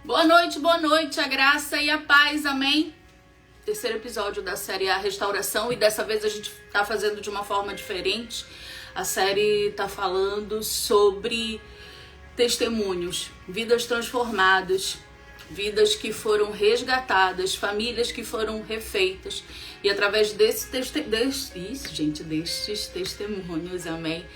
Boa noite, a graça e a paz, amém? Terceiro episódio da série A Restauração, e dessa vez a gente tá fazendo de uma forma diferente. A série tá falando sobre testemunhos, vidas transformadas, vidas que foram resgatadas, famílias que foram refeitas. E através desses testemunhos, amém,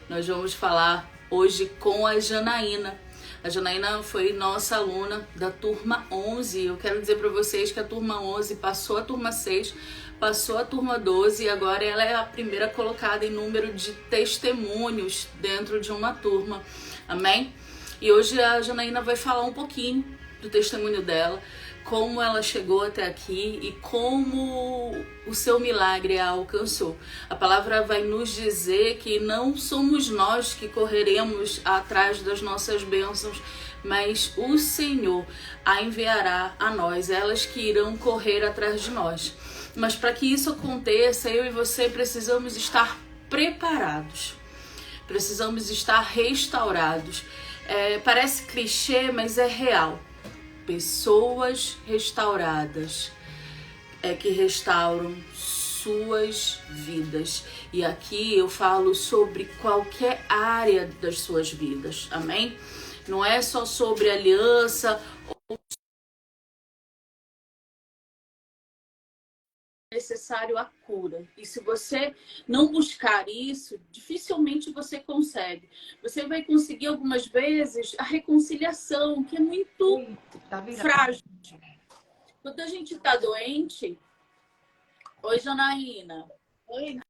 nós vamos falar hoje com a Janaína. A Janaína foi nossa aluna da turma 11. Eu quero dizer para vocês que a turma 11 passou a turma 6, passou a turma 12 e agora ela é a primeira colocada em número de testemunhos dentro de uma turma. Amém? E hoje a Janaína vai falar um pouquinho do testemunho dela, como ela chegou até aqui e como o seu milagre a alcançou. A palavra vai nos dizer que não somos nós que correremos atrás das nossas bênçãos, mas o Senhor a enviará a nós, elas que irão correr atrás de nós. Mas para que isso aconteça, eu e você precisamos estar preparados, precisamos estar restaurados. Parece clichê, mas é real. Pessoas restauradas é que restauram suas vidas. E aqui eu falo sobre qualquer área das suas vidas, amém? Não é só sobre aliança ou necessário a cura. E se você não buscar isso, dificilmente você consegue. Você vai conseguir algumas vezes a reconciliação, que é muito frágil. Quando a gente está doente... Oi, Janaína. Oi.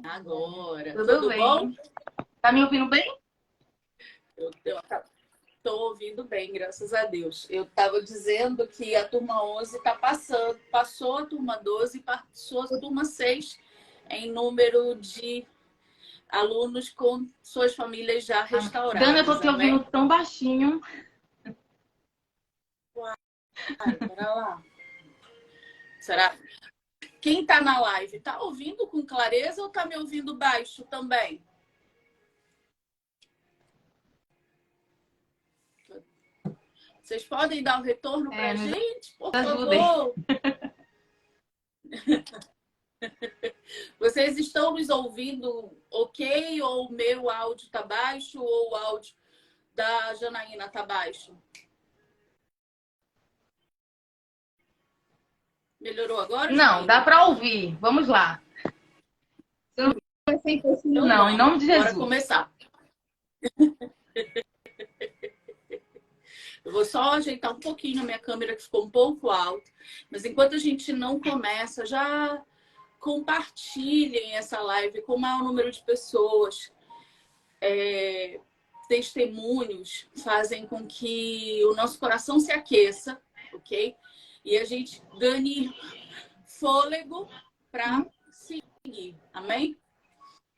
Agora. Tudo bem? Bom? Tá me ouvindo bem? Eu tô ouvindo bem, graças a Deus. Eu estava dizendo que a turma 11 está passando. Passou a turma 12 e passou a turma 6 em número de alunos com suas famílias já restauradas. Dana, eu tô te ouvindo tão baixinho. Para lá. Será? Quem tá na live, tá ouvindo com clareza ou tá me ouvindo baixo também? Vocês podem dar um retorno pra gente, por favor? Vocês estão nos ouvindo ok? Ou o meu áudio tá baixo ou o áudio da Janaína tá baixo? Melhorou agora? Não, Janaína? dá para ouvir. Vamos lá. Não vai ser impossível, não. Em nome de Jesus. Bora começar. Eu vou só ajeitar um pouquinho a minha câmera, que ficou um pouco alta. Mas enquanto a gente não começa, já compartilhem essa live com o maior número de pessoas. Testemunhos fazem com que o nosso coração se aqueça, ok? E a gente ganhe fôlego para seguir, amém?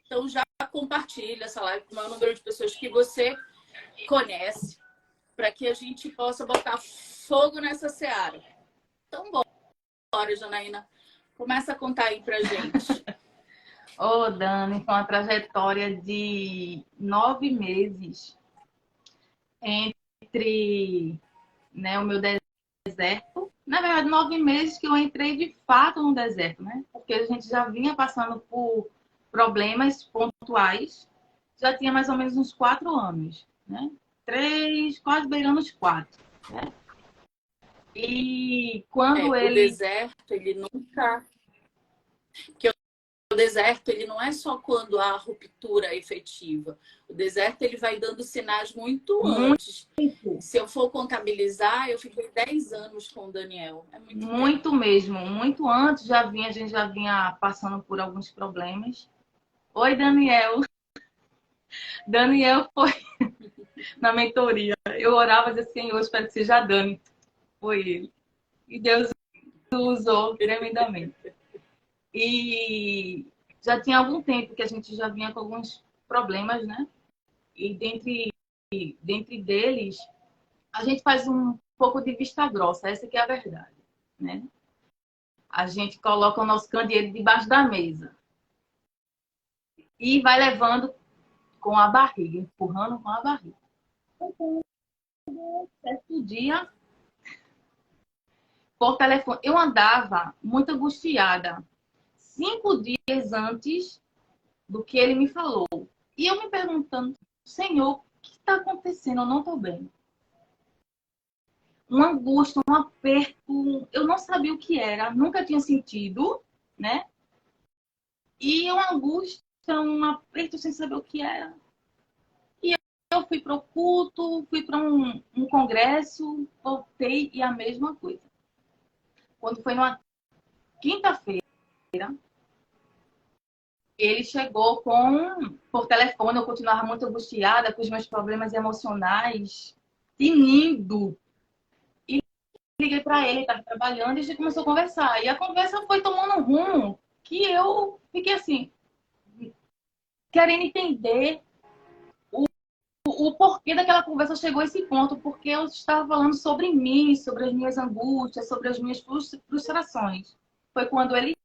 Então já compartilha essa live com o maior número de pessoas que você conhece, para que a gente possa botar fogo nessa seara. Então bora, Janaína. Começa a contar aí pra gente. Ô, Dani, foi uma trajetória de 9 meses entre o meu deserto. Na verdade, 9 meses que eu entrei de fato no deserto, né? Porque a gente já vinha passando por problemas pontuais. Já tinha mais ou menos uns 4 anos, né? 3, quase beirando os 4, né? E quando O deserto, ele nunca... Porque o deserto, ele não é só quando há ruptura efetiva. O deserto, ele vai dando sinais muito antes. Se eu for contabilizar, eu fiquei 10 anos com o Daniel. É muito mesmo. Muito antes, a gente já vinha passando por alguns problemas. Oi, Daniel. Daniel foi na mentoria. Eu orava e dizia assim, eu espero que seja Dani. Foi ele. E Deus o usou tremendamente. E já tinha algum tempo que a gente já vinha com alguns problemas, né? E dentre deles, a gente faz um pouco de vista grossa, essa que é a verdade, né? A gente coloca o nosso candeeiro debaixo da mesa e vai levando com a barriga, empurrando com a barriga. Certo dia, por telefone. Eu andava muito angustiada 5 dias antes do que ele me falou. E eu me perguntando, Senhor, o que está acontecendo? Eu não estou bem. Uma angústia, um aperto, eu não sabia o que era, nunca tinha sentido, né? E uma angústia, um aperto sem saber o que era. E eu fui para o culto, fui para um congresso, voltei e a mesma coisa. Quando foi numa quinta-feira, ele chegou por telefone, eu continuava muito angustiada com os meus problemas emocionais, tinindo. E liguei para ele, estava trabalhando, e a gente começou a conversar. E a conversa foi tomando um rumo que eu fiquei assim, querendo entender o porquê daquela conversa chegou a esse ponto, porque eu estava falando sobre mim, sobre as minhas angústias, sobre as minhas frustrações. Foi quando ele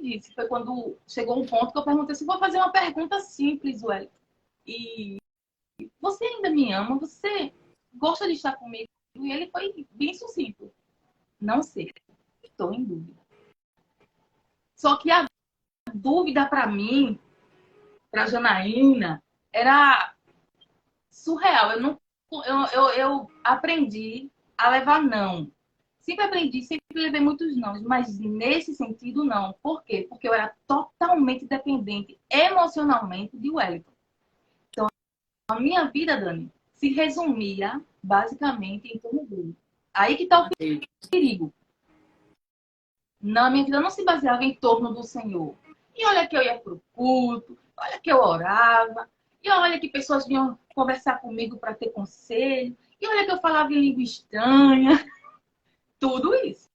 disse, foi quando chegou um ponto que eu perguntei assim, vou fazer uma pergunta simples, Wellington. E você ainda me ama? Você gosta de estar comigo? E ele foi bem sucinto. Não sei, estou em dúvida. Só que a dúvida para mim, para Janaína, era surreal. Eu aprendi a levar não. Sempre aprendi, sempre levei muitos não, mas nesse sentido não. Por quê? Porque eu era totalmente dependente emocionalmente de Wellington. Então, a minha vida, Dani, se resumia basicamente em torno dele. Aí que está o perigo. Na minha vida não se baseava em torno do Senhor. E olha que eu ia para o culto, olha que eu orava, e olha que pessoas vinham conversar comigo para ter conselho, e olha que eu falava em língua estranha, tudo isso.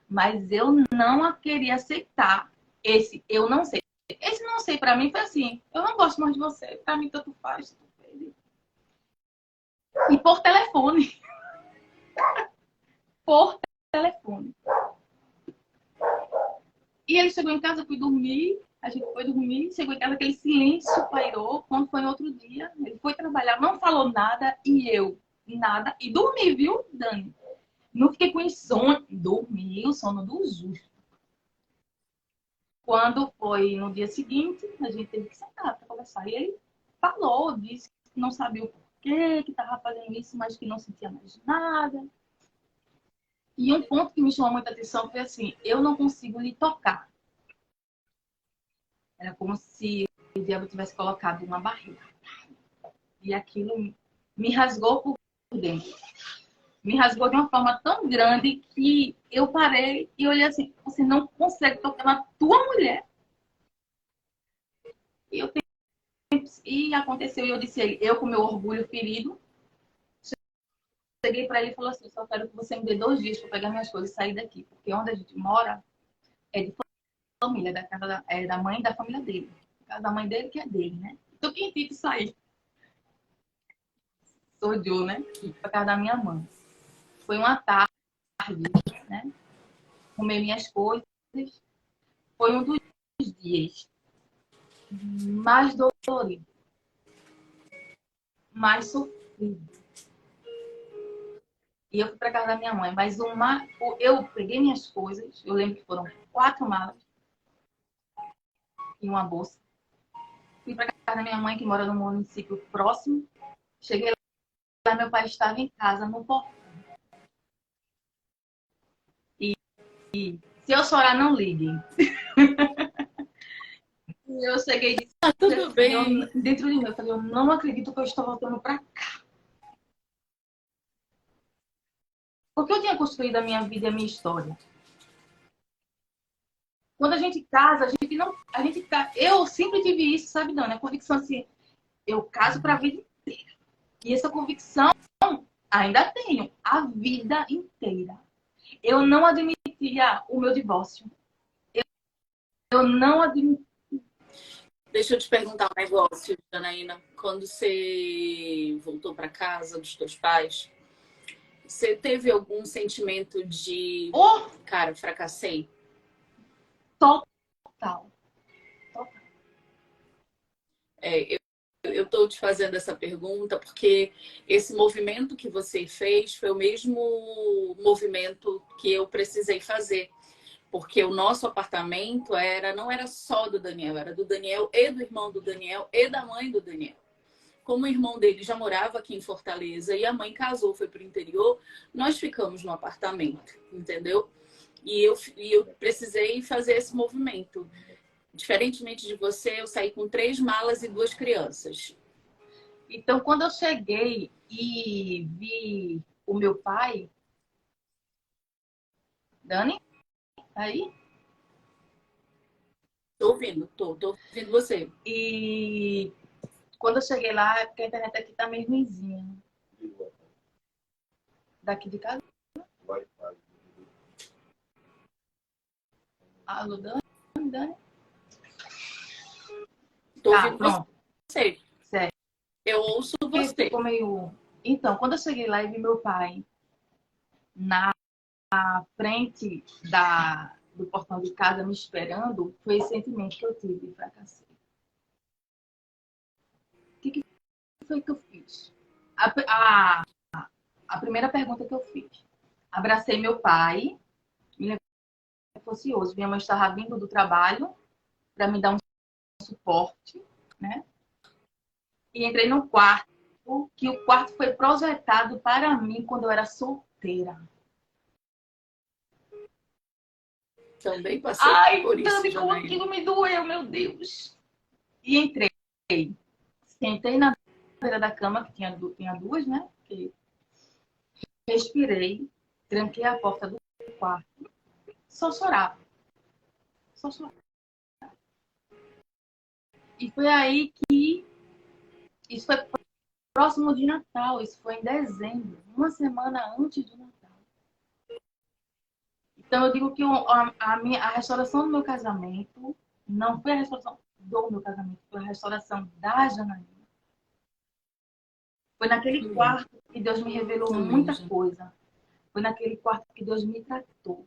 Mas eu não queria aceitar esse eu não sei. Esse não sei para mim foi assim, eu não gosto mais de você, para mim tanto faz. E por telefone. Por telefone. E ele chegou em casa, eu fui dormir, a gente foi dormir, chegou em casa, aquele silêncio pairou. Quando foi no outro dia, ele foi trabalhar, não falou nada e eu nada. E dormi, viu, Dani? Não fiquei com insônia. Dormi, o sono do justo. Quando foi no dia seguinte, a gente teve que sentar para conversar. E ele falou, disse que não sabia o porquê, que estava fazendo isso, mas que não sentia mais nada. E um ponto que me chamou muita atenção foi assim, eu não consigo lhe tocar. Era como se o diabo tivesse colocado uma barreira. E aquilo me rasgou por dentro. Me rasgou de uma forma tão grande que eu parei e olhei assim, você não consegue tocar na tua mulher? E aconteceu, e eu disse a ele, eu com meu orgulho ferido, cheguei para ele e falei assim, só quero que você me dê 2 dias para pegar minhas coisas e sair daqui. Porque onde a gente mora é de família, da casa da mãe e da família dele. A casa da mãe dele que é dele, né? Então quem tem que sair? Sou eu, né? Para casa da minha mãe. Foi uma tarde, né? Arrumei minhas coisas. Foi um dos dias mais dolorido, mais sofrido. E eu fui para casa da minha mãe. Mas eu peguei minhas coisas. Eu lembro que foram 4 malas e uma bolsa. Fui para casa da minha mãe, que mora num município próximo. Cheguei lá, meu pai estava em casa, no portão. E se eu chorar, não liguem. Eu cheguei e disse, tudo bem. Dentro de mim, eu falei, eu não acredito que eu estou voltando para cá. Porque eu tinha construído a minha vida e a minha história. Quando a gente casa, a gente não. Eu sempre tive isso, sabe, Dani? A convicção assim, eu caso para a vida inteira. E essa convicção ainda tenho a vida inteira. Eu não admitia o meu divórcio. Eu não admitia. Deixa eu te perguntar um negócio, Janaína. Quando você voltou para casa dos teus pais, você teve algum sentimento de, cara, fracassei? Total. É, eu estou te fazendo essa pergunta porque esse movimento que você fez foi o mesmo movimento que eu precisei fazer. Porque o nosso apartamento não era só do Daniel, era do Daniel e do irmão do Daniel e da mãe do Daniel. Como o irmão dele já morava aqui em Fortaleza e a mãe casou, foi para o interior, nós ficamos no apartamento, entendeu? E eu precisei fazer esse movimento. Diferentemente de você, eu saí com 3 malas e 2 crianças. Então, quando eu cheguei e vi o meu pai, Dani, tá aí? Tô ouvindo você. E quando eu cheguei lá, é porque a internet aqui tá meio ruimzinha. Daqui de casa. Alô, Dani? Dani? Tô Tá, ouvindo pronto. você. Certo. Eu ouço Porque você. ficou meio... Então, quando eu cheguei lá e vi meu pai na frente do portão de casa me esperando, foi esse sentimento que eu tive de fracassei. O que foi que eu fiz? A primeira pergunta que eu fiz. Abracei meu pai, me levou fosse hoje. Minha mãe estava vindo do trabalho para me dar um suporte, né? E entrei no quarto, que o quarto foi projetado para mim quando eu era solteira. Também passei Ai, por isso, Dani, como Janaína. aquilo me doeu, meu Deus. E entrei. Sentei na beira da cama, que tinha duas, né? Que respirei, tranquei a porta do quarto. Só chorava. Só chorava. E foi aí que... Isso foi próximo de Natal. Isso foi em dezembro. Uma semana antes do Natal. Então, eu digo que a restauração do meu casamento não foi a restauração do meu casamento, foi a restauração da Janaína. Foi naquele quarto que Deus me revelou muita coisa. Foi naquele quarto que Deus me tratou.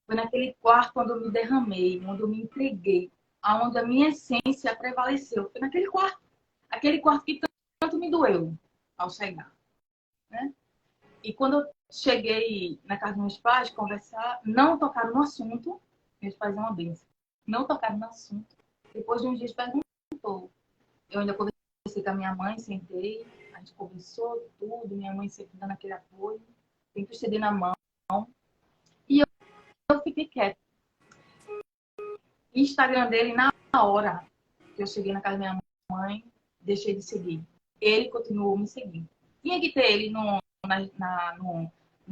Foi naquele quarto onde eu me derramei, onde eu me entreguei, onde a minha essência prevaleceu. Foi naquele quarto. Aquele quarto que tanto me doeu ao chegar. Né? E quando eu cheguei na casa dos meus pais, conversar, não tocaram no assunto. Meus pais é uma bênção. Não tocaram no assunto. Depois de uns dias perguntou. Eu ainda conversei com a minha mãe, sentei, a gente conversou tudo, minha mãe sempre dando aquele apoio, sempre estender na mão. E eu fiquei quieta. Instagram dele, na hora que eu cheguei na casa da minha mãe, deixei de seguir. Ele continuou me seguindo. Tinha que ter ele no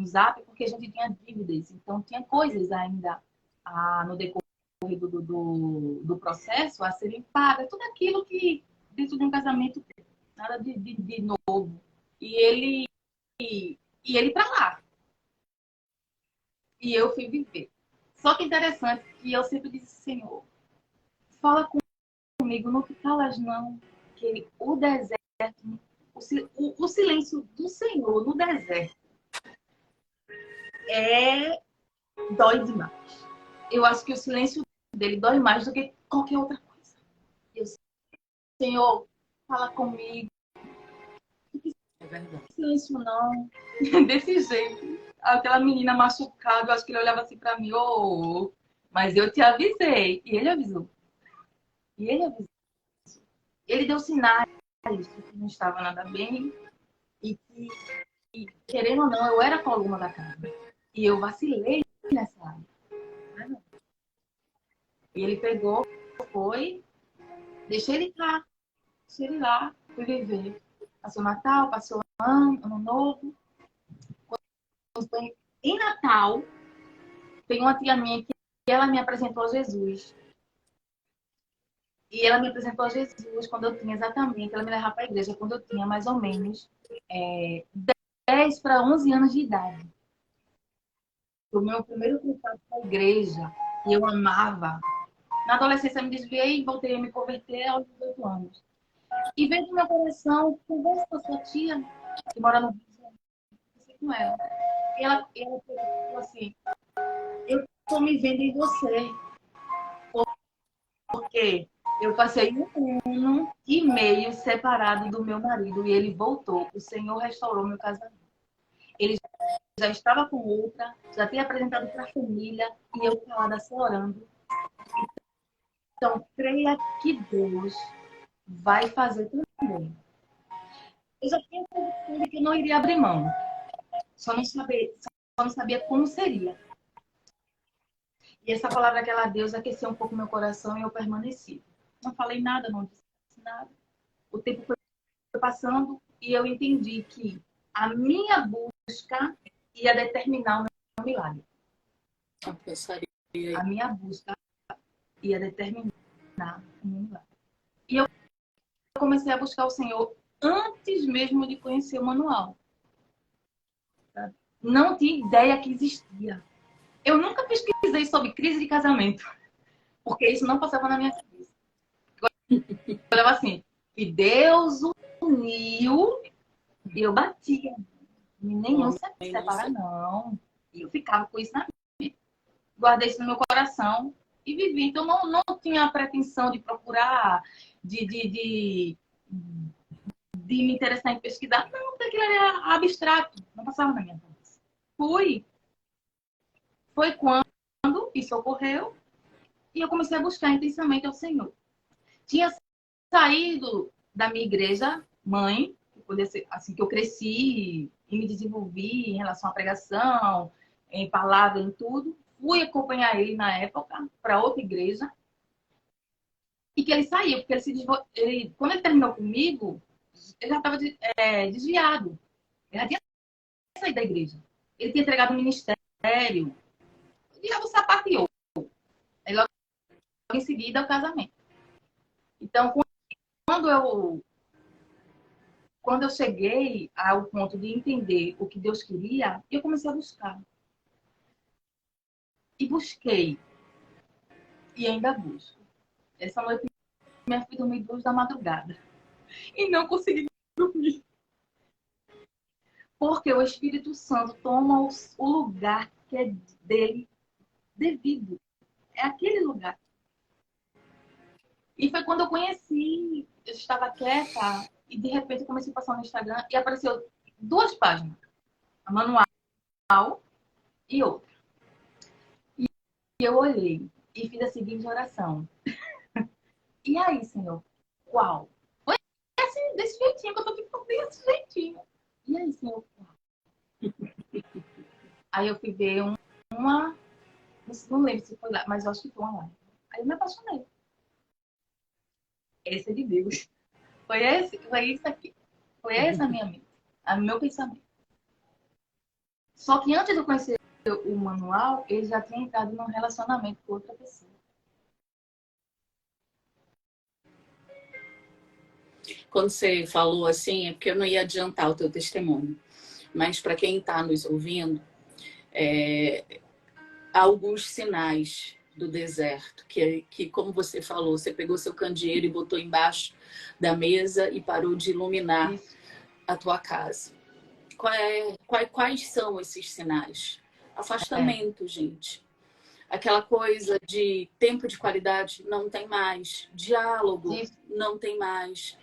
Zap, porque a gente tinha dívidas. Então, tinha coisas ainda no decorrer do processo a serem pagas. Tudo aquilo que dentro de um casamento tem. Nada de novo. E ele pra lá. E eu fui viver. Só que interessante que eu sempre disse, Senhor, fala comigo, não te calas não. Que o deserto, o silêncio do Senhor no deserto dói demais. Eu acho que o silêncio dele dói mais do que qualquer outra coisa. Eu, Senhor, fala comigo. É verdade. Silêncio não. Desse jeito. Aquela menina machucada, eu acho que ele olhava assim pra mim, mas eu te avisei. E ele avisou. E ele avisou. Ele deu sinais de que não estava nada bem e que, querendo ou não, eu era a coluna da casa. E eu vacilei nessa área. E ele pegou, foi, deixei ele lá, fui viver. Passou Natal, passou ano novo. Em Natal, tem uma tia minha que ela me apresentou a Jesus. E ela me apresentou a Jesus quando eu tinha exatamente, ela me levava para a igreja quando eu tinha mais ou menos 10 para 11 anos de idade. Foi o meu primeiro contato com a igreja, que eu amava. Na adolescência me desviei e voltei a me converter aos 18 anos. E veio do meu coração, conversa com a sua tia, que mora no Rio, conversei com ela. E ela falou assim, eu estou me vendo em você. Porque Eu passei 1 ano e meio separado do meu marido e ele voltou. O Senhor restaurou meu casamento. Ele já estava com outra, já tinha apresentado para a família e eu calada só orando. Então, creia que Deus vai fazer também. Eu já tinha certeza que eu não iria abrir mão. Só não sabia como seria. E essa palavra daquela Deus aqueceu um pouco meu coração e eu permaneci. Não falei nada, não disse nada. O tempo foi passando e eu entendi que a minha busca ia determinar o meu milagre. Eu pensaria. A minha busca ia determinar o meu milagre. E eu comecei a buscar o Senhor antes mesmo de conhecer o manual. Não tinha ideia que existia. Eu nunca pesquisei sobre crise de casamento, porque isso não passava na minha cabeça. Eu falava assim, que Deus uniu e eu batia. E nenhum se separa, não. E eu ficava com isso na mente. Guardei isso no meu coração e vivi. Então, não tinha a pretensão de procurar, de me interessar em pesquisar. Não, porque aquilo era abstrato. Não passava na minha cabeça. Foi quando isso ocorreu e eu comecei a buscar intensamente ao Senhor. Tinha saído da minha igreja mãe, assim que eu cresci e me desenvolvi em relação à pregação, em palavra, em tudo. Fui acompanhar ele na época para outra igreja e que ele saiu, porque quando ele terminou comigo, ele já estava desviado. Ele já tinha saído da igreja. Ele tinha entregado o ministério. O diabo sapateou. Aí logo em seguida o casamento. Então, quando eu cheguei ao ponto de entender o que Deus queria, eu comecei a buscar. E busquei. E ainda busco. Essa noite, minha filha dormiu 2 da madrugada. E não consegui dormir. Porque o Espírito Santo toma o lugar que é dele devido. É aquele lugar. E foi quando eu conheci, eu estava quieta, e de repente eu comecei a passar no Instagram e apareceu 2 páginas. A manual e outra. E eu olhei e fiz a seguinte oração. E aí, Senhor, qual? Foi assim, desse jeitinho, que eu tô ficando desse jeitinho. E aí, Senhor, qual? Aí eu fui ver uma, não lembro se foi lá, mas eu acho que foi uma live. Aí eu me apaixonei. Esse é de Deus. Foi isso aqui. Foi essa a minha mente, o meu pensamento. Só que antes de eu conhecer o manual, ele já tinha entrado num relacionamento com outra pessoa. Quando você falou assim, é porque eu não ia adiantar o teu testemunho. Mas para quem está nos ouvindo, há alguns sinais do deserto, que, como você falou, você pegou seu candeeiro e botou embaixo da mesa e parou de iluminar a tua casa. Quais são esses sinais? Afastamento, gente. Aquela coisa de tempo de qualidade não tem mais. Diálogo não tem mais.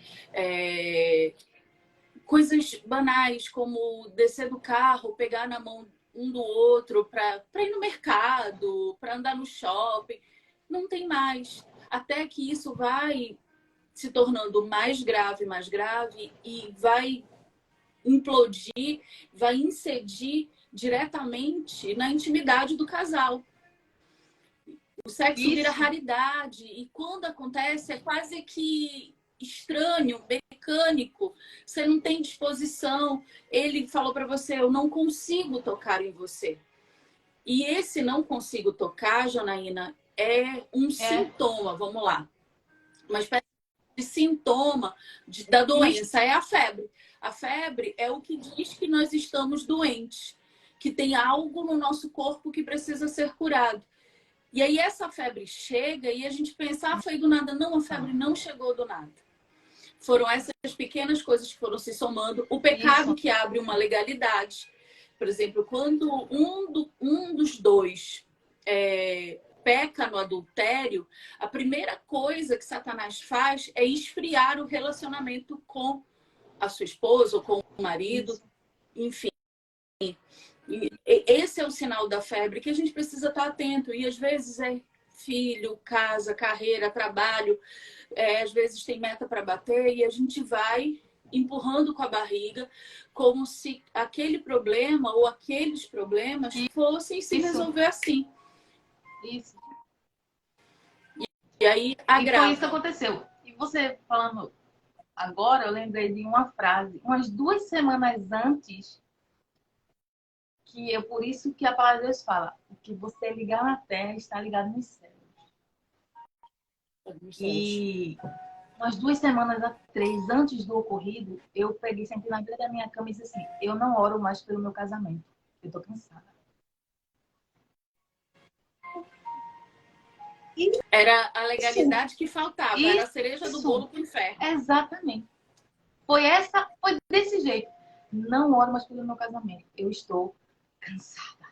Coisas banais como descer do carro, pegar na mão um do outro para ir no mercado, para andar no shopping. Não tem mais. Até que isso vai se tornando mais grave e vai implodir, vai incidir diretamente na intimidade do casal. O sexo vira raridade e quando acontece é quase que estranho, mecânico. Você não tem disposição. Ele falou para você, eu não consigo tocar em você. E esse não consigo tocar, Janaína, é um sintoma, vamos lá. Uma espécie de sintoma da doença é a febre. A febre é o que diz que nós estamos doentes, que tem algo no nosso corpo que precisa ser curado. E aí essa febre chega e a gente pensa, foi do nada. Não, a febre não chegou do nada. Foram essas pequenas coisas que foram se somando. O pecado que abre uma legalidade. Por exemplo, quando um dos dois peca no adultério, a primeira coisa que Satanás faz é esfriar o relacionamento com a sua esposa ou com o marido, enfim. E esse é o sinal da febre que a gente precisa estar atento. E às vezes é filho, casa, carreira, trabalho, às vezes tem meta para bater e a gente vai empurrando com a barriga, como se aquele problema ou aqueles problemas fossem se resolver assim. Isso. E aí agrava. E foi isso que aconteceu. E você falando agora, eu lembrei de uma frase, umas 2 semanas antes, que é por isso que a palavra de Deus fala: o que você ligar na terra está ligado nos céus. E umas 2 semanas, 3 antes do ocorrido, eu peguei, sentei na beira da minha cama e disse assim: eu não oro mais pelo meu casamento. Eu tô cansada. Era a legalidade que faltava, era a cereja do bolo pro inferno. Exatamente. Foi desse jeito. Não oro mais pelo meu casamento. Eu estou cansada.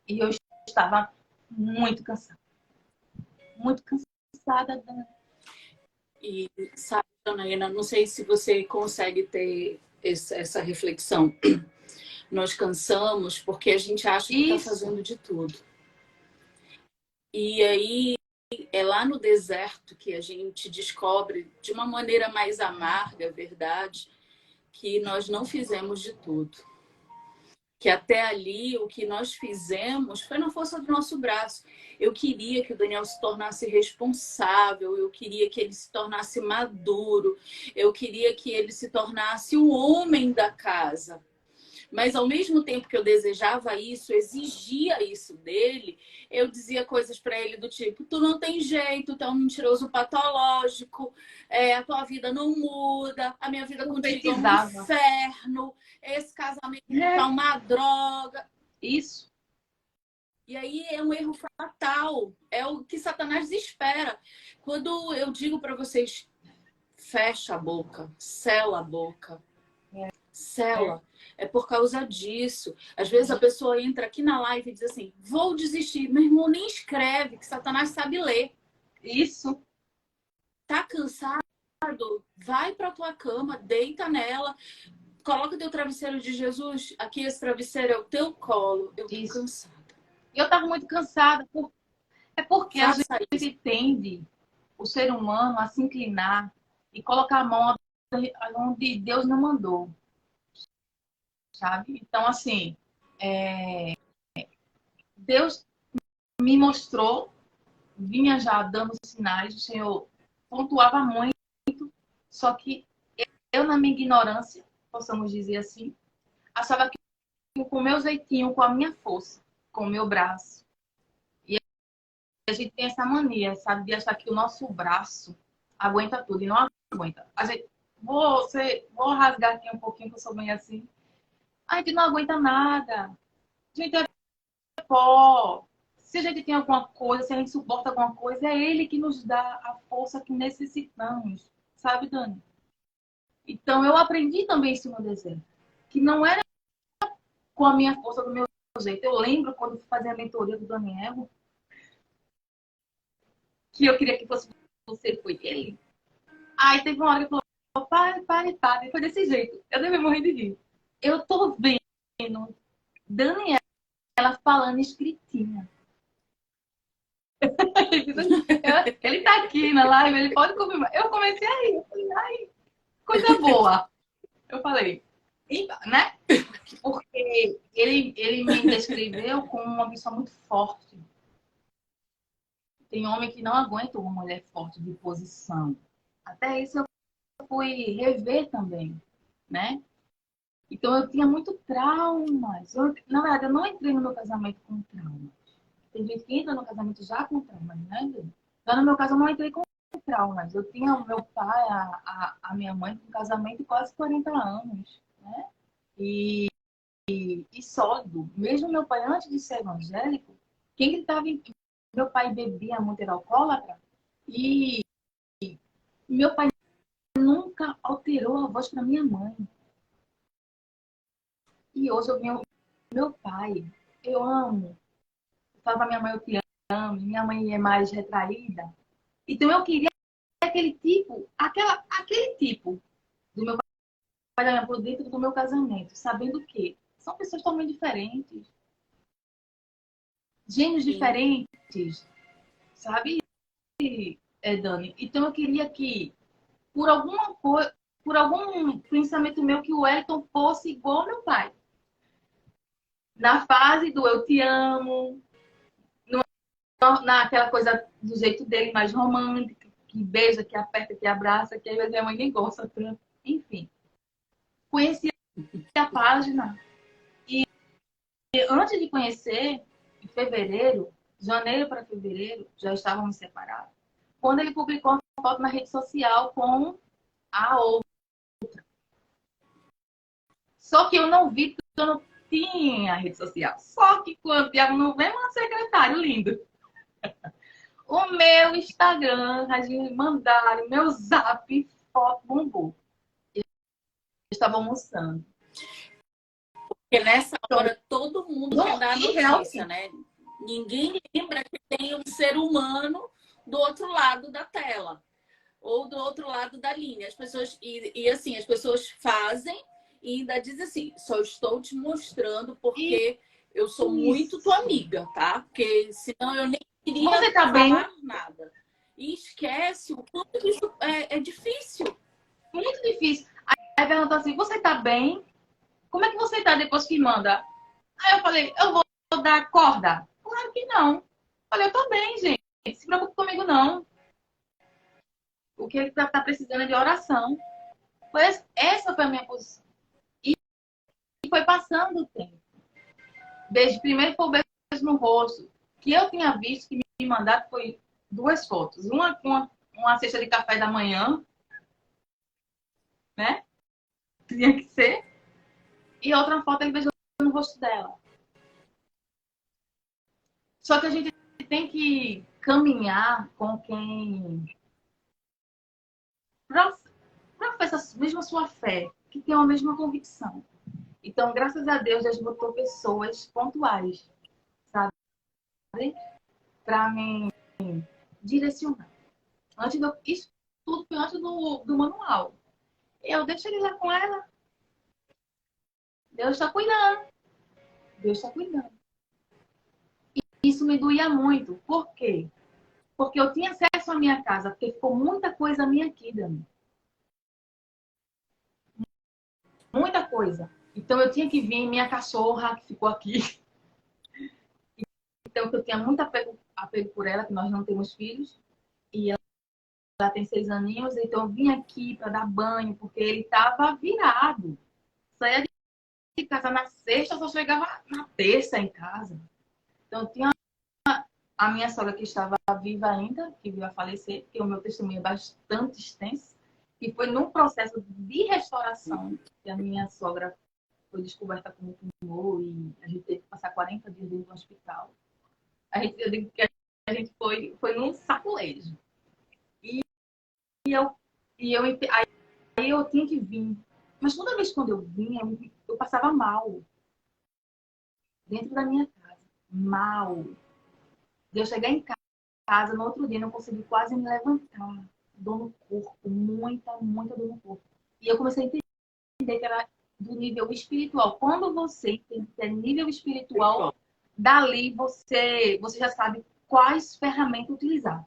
E eu estava muito cansada. Muito cansada. E sabe, Janaína, não sei se você consegue ter essa reflexão. Nós cansamos porque a gente acha que está fazendo de tudo. E aí é lá no deserto que a gente descobre de uma maneira mais amarga, verdade, que nós não fizemos de tudo. Que até ali o que nós fizemos foi na força do nosso braço. Eu queria que o Daniel se tornasse responsável, eu queria que ele se tornasse maduro, eu queria que ele se tornasse o homem da casa. Mas ao mesmo tempo que eu desejava isso, exigia isso dele, eu dizia coisas para ele do tipo: tu não tem jeito, tu é um mentiroso patológico, a tua vida não muda, a minha vida contigo é um inferno, esse casamento é uma droga. Isso. E aí é um erro fatal, é o que Satanás espera. Quando eu digo para vocês: fecha a boca, sela a boca, sela. É por causa disso. Às vezes a pessoa entra aqui na live e diz assim: vou desistir. Meu irmão, nem escreve, que Satanás sabe ler. Isso. Tá cansado? Vai pra tua cama, deita nela, coloca teu travesseiro de Jesus. Aqui esse travesseiro é o teu colo. Eu tô cansada. Eu tava muito cansada. É porque a gente tende, o ser humano, a se inclinar e colocar a mão onde Deus não mandou. Sabe? Então, assim, Deus me mostrou, vinha já dando sinais, o Senhor pontuava muito, só que eu, na minha ignorância, possamos dizer assim, achava que com o meu jeitinho, com a minha força, com o meu braço. E a gente tem essa mania, sabe, de achar que o nosso braço aguenta tudo, e não aguenta. A gente, vou rasgar aqui um pouquinho, que eu sou bem assim. A gente não aguenta nada. A gente é pó. Se a gente tem alguma coisa, se a gente suporta alguma coisa, é Ele que nos dá a força que necessitamos. Sabe, Dani? Então, eu aprendi também isso no deserto. Que não era com a minha força, do meu jeito. Eu lembro quando eu fazia a mentoria do Daniel, que eu queria que fosse você, foi ele. Aí teve uma hora que ele falou: pare. Foi desse jeito. Eu devia morrer de rir. Eu tô vendo Daniel ela falando escritinha. Ele tá aqui na live, ele pode confirmar. Eu comecei a rir, eu falei: ai, coisa boa. Eu falei, né? Porque ele me descreveu como uma pessoa muito forte. Tem homem que não aguenta uma mulher forte de posição. Até isso eu fui rever também, né? Então eu tinha muito traumas. Na verdade, eu não entrei no meu casamento com traumas. Tem gente que entra no casamento já com traumas, né? Então, no meu caso, eu não entrei com traumas. Eu tinha o meu pai, a minha mãe, com casamento de quase 40 anos, né? E sólido. Mesmo meu pai, antes de ser evangélico, quem gritava em... Meu pai bebia muito, era alcoólatra. E meu pai nunca alterou a voz para minha mãe. E hoje eu venho... Meu pai, eu amo. Eu falo pra minha mãe: eu te minha mãe é mais retraída. Então eu queria aquele tipo, aquele tipo do meu pai por dentro do meu casamento, sabendo que são pessoas totalmente diferentes, gênios Sim. diferentes, sabe, Dani? Então eu queria que, por alguma coisa, por algum pensamento meu, que o Wellington fosse igual ao meu pai. Na fase do eu te amo, naquela coisa do jeito dele mais romântico, que beija, que aperta, que abraça, que às vezes minha mãe nem gosta tanto. Enfim, conheci a página e antes de conhecer, em fevereiro, janeiro para fevereiro, já estávamos separados. Quando ele publicou uma foto na rede social com a outra. Só que eu não vi porque eu não tinha rede social. Só que quando o Thiago não vem, um secretário lindo. O meu Instagram, a gente mandaram, meu zap, foto bombou. Eu estava almoçando. Porque nessa hora todo mundo quer dar a notícia, realmente, né? Ninguém lembra que tem um ser humano do outro lado da tela ou do outro lado da linha. As pessoas assim, as pessoas fazem e ainda dizem assim: só estou te mostrando porque eu sou muito tua amiga, tá? Porque senão eu nem queria você tá bem? falar nada. E esquece o quanto que isso é difícil. Muito difícil. Aí perguntou assim, você tá bem? Como é que você tá depois que manda? Aí eu falei, eu vou dar corda? Claro que não. Eu falei, eu tô bem, gente. Não se preocupe comigo, não. O que ele tá precisando é de oração. Essa foi a minha posição. E foi passando o tempo. Desde primeiro foi o beijo no rosto, que eu tinha visto, que me mandaram, foi 2 fotos. Uma com uma cesta de café da manhã, né? Tinha que ser. E outra foto ele beijou no rosto dela. Só que a gente tem que caminhar com quem professa mesmo a sua fé, que tem a mesma convicção. Então, graças a Deus, Deus botou pessoas pontuais, sabe? Para me direcionar. Isso tudo foi antes do manual. Eu deixo ele lá com ela. Deus está cuidando. Deus está cuidando. E isso me doía muito. Por quê? Porque eu tinha acesso à minha casa, porque ficou muita coisa minha aqui, Dani. Muita coisa. Então eu tinha que vir minha cachorra, que ficou aqui. Então eu tinha muito apego por ela, que nós não temos filhos. E ela tem 6 aninhos, então eu vim aqui para dar banho, porque ele estava virado. Saía de casa na sexta, só chegava na terça em casa. Então eu tinha a minha sogra, que estava viva ainda, que veio a falecer, porque o meu testemunho é bastante extenso, e foi num processo de restauração que a minha sogra foi descoberta com tumor e a gente teve que passar 40 dias dentro do hospital. Eu digo que a gente foi num sacolejo. E eu, aí eu tinha que vir. Mas toda vez quando eu vinha, eu passava mal. Dentro da minha casa. Mal. De eu chegar em casa, no outro dia, não consegui quase me levantar. Dor no corpo. Muita, muita dor no corpo. E eu comecei a entender que era do nível espiritual. Quando você tem nível espiritual, dali você já sabe quais ferramentas utilizar.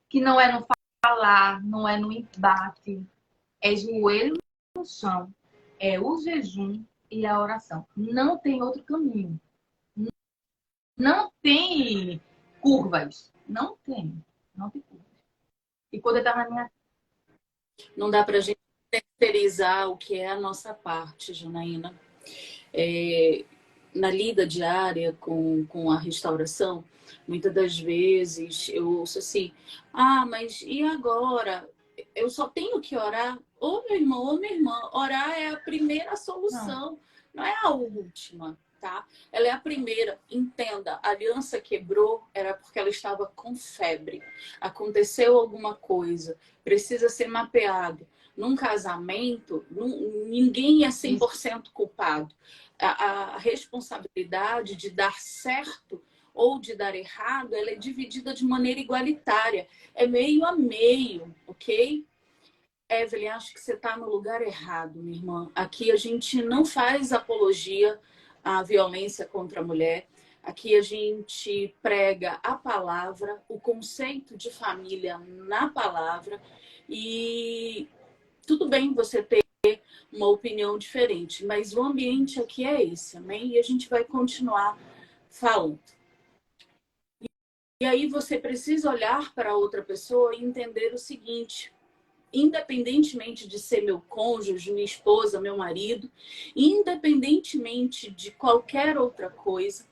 Que não é no falar, não é no embate, é joelho no chão, é o jejum e a oração. Não tem outro caminho. Não tem curvas. Não tem. Não tem curvas. E quando eu estava na minha... Não dá pra gente terceirizar o que é a nossa parte, Janaína. Na lida diária com a restauração, muitas das vezes eu ouço assim: ah, mas e agora? Eu só tenho que orar? Ô meu irmão, ô minha irmã, orar é a primeira solução, não é a última, tá? Ela é a primeira. Entenda, a aliança quebrou era porque ela estava com febre. Aconteceu alguma coisa, precisa ser mapeado. Num casamento, ninguém é 100% culpado. A responsabilidade de dar certo ou de dar errado, ela é dividida de maneira igualitária. É meio a meio, ok? Evelyn, acho que você está no lugar errado, minha irmã. Aqui a gente não faz apologia à violência contra a mulher. Aqui a gente prega a palavra, o conceito de família na palavra. E tudo bem você ter uma opinião diferente, mas o ambiente aqui é esse, amém? E a gente vai continuar falando. E aí você precisa olhar para outra pessoa e entender o seguinte: independentemente de ser meu cônjuge, minha esposa, meu marido, independentemente de qualquer outra coisa,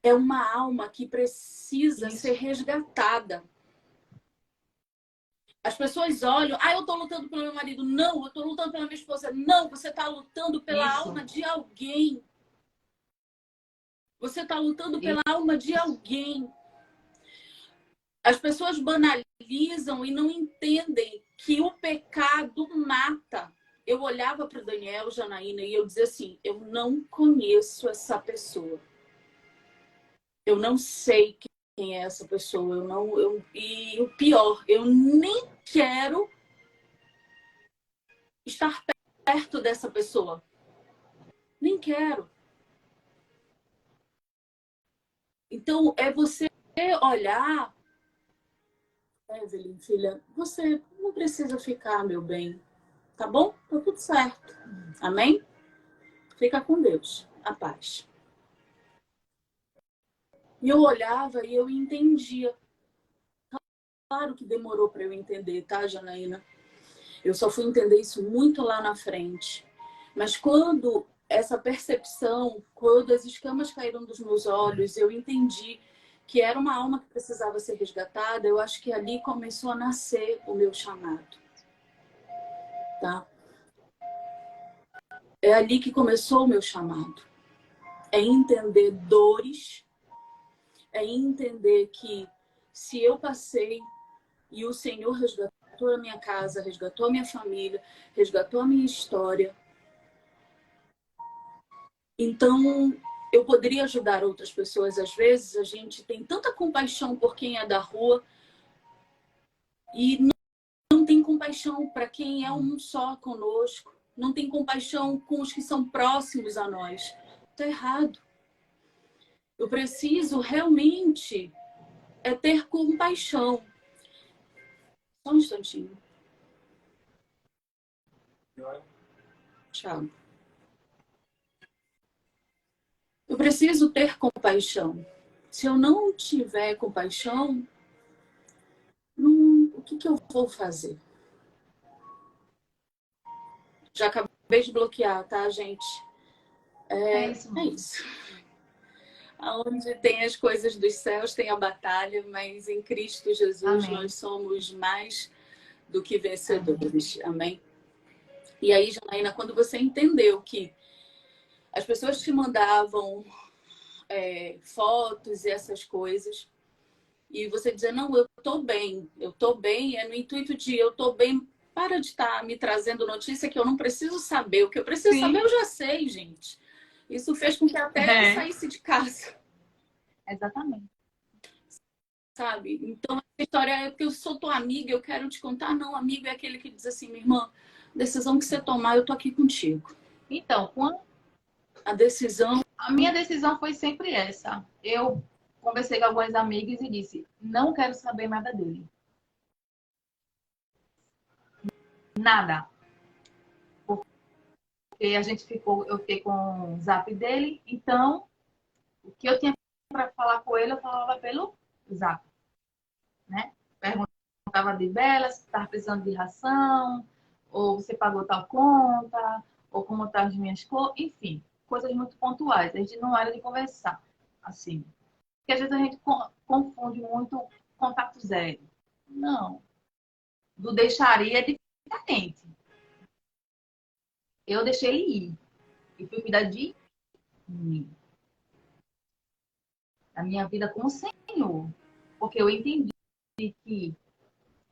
é uma alma que precisa ser resgatada. As pessoas olham, eu estou lutando pelo meu marido. Não, eu estou lutando pela minha esposa. Não, você está lutando pela alma de alguém. Você está lutando pela alma de alguém. As pessoas banalizam e não entendem que o pecado mata. Eu olhava para o Daniel, Janaína, e eu dizia assim: eu não conheço essa pessoa. Eu não sei quem é essa pessoa. E o pior, eu nem quero estar perto dessa pessoa. Nem quero. Então, é você olhar, Evelyn, filha, você não precisa ficar, meu bem. Tá bom? Tá tudo certo. Amém? Fica com Deus. A paz. E eu olhava e eu entendia. Claro que demorou para eu entender, tá, Janaína? Eu só fui entender isso muito lá na frente. Mas quando essa percepção, quando as escamas caíram dos meus olhos, eu entendi que era uma alma que precisava ser resgatada. Eu acho que ali começou a nascer o meu chamado, tá? É ali que começou o meu chamado. É entender dores, é entender que se eu passei e o Senhor resgatou a minha casa, resgatou a minha família, resgatou a minha história, então eu poderia ajudar outras pessoas. Às vezes a gente tem tanta compaixão por quem é da rua e não tem compaixão para quem é um só conosco, não tem compaixão com os que são próximos a nós. Está errado. Eu preciso realmente ter compaixão. Só um instantinho. Tchau. Eu preciso ter compaixão. Se eu não tiver compaixão, o que eu vou fazer? Já acabei de bloquear, tá, gente? É isso. Onde tem as coisas dos céus, tem a batalha, mas em Cristo Jesus Amém. Nós somos mais do que vencedores. Amém? E aí, Janaína, quando você entendeu que as pessoas te mandavam fotos e essas coisas, e você dizer, não, eu tô bem, é no intuito de eu tô bem, para de estar me trazendo notícia que eu não preciso saber. O que eu preciso saber, eu já sei, gente. Isso fez com que até eu saísse de casa. Exatamente. Sabe? Então, a história é porque eu sou tua amiga, eu quero te contar. Não, amigo é aquele que diz assim, minha irmã, decisão que você tomar, eu tô aqui contigo. Então, a minha decisão foi sempre essa. Eu conversei com algumas amigas e disse, não quero saber nada dele. Nada. Porque eu fiquei com o zap dele, então o que eu tinha para falar com ele, eu falava pelo zap, né? Perguntava de Bela, se estava precisando de ração, ou você pagou tal conta, ou como estão as minhas coisas, enfim, coisas muito pontuais. A gente não era de conversar, assim. Porque às vezes a gente confunde muito contato zero. Não. Do deixaria é diferente. Eu deixei ele ir. E fui cuidar de mim. Da minha vida com o Senhor. Porque eu entendi que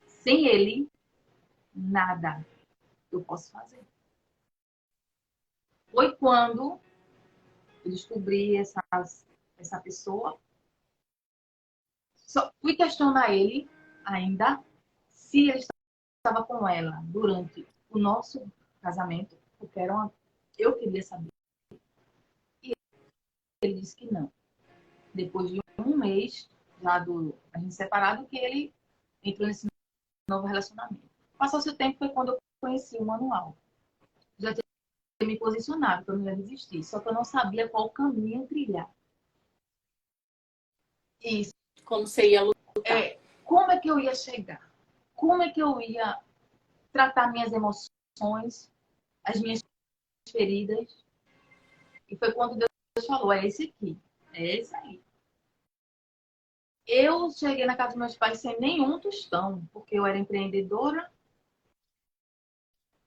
sem ele, nada eu posso fazer. Foi quando eu descobri essa pessoa. Só fui questionar ele ainda se ele estava com ela durante o nosso casamento, porque eu queria saber. E ele disse que não. Depois de um mês já a gente separado, que ele entrou nesse novo relacionamento. Passou-se o tempo, foi quando eu conheci o manual. Já tinha me posicionado para não resistir, só que eu não sabia qual caminho trilhar. Isso. Como você ia lutar. Como é que eu ia chegar? Como é que eu ia tratar minhas emoções, as minhas feridas? E foi quando Deus falou, é esse aqui, é esse aí. Eu cheguei na casa dos meus pais sem nenhum tostão, porque eu era empreendedora.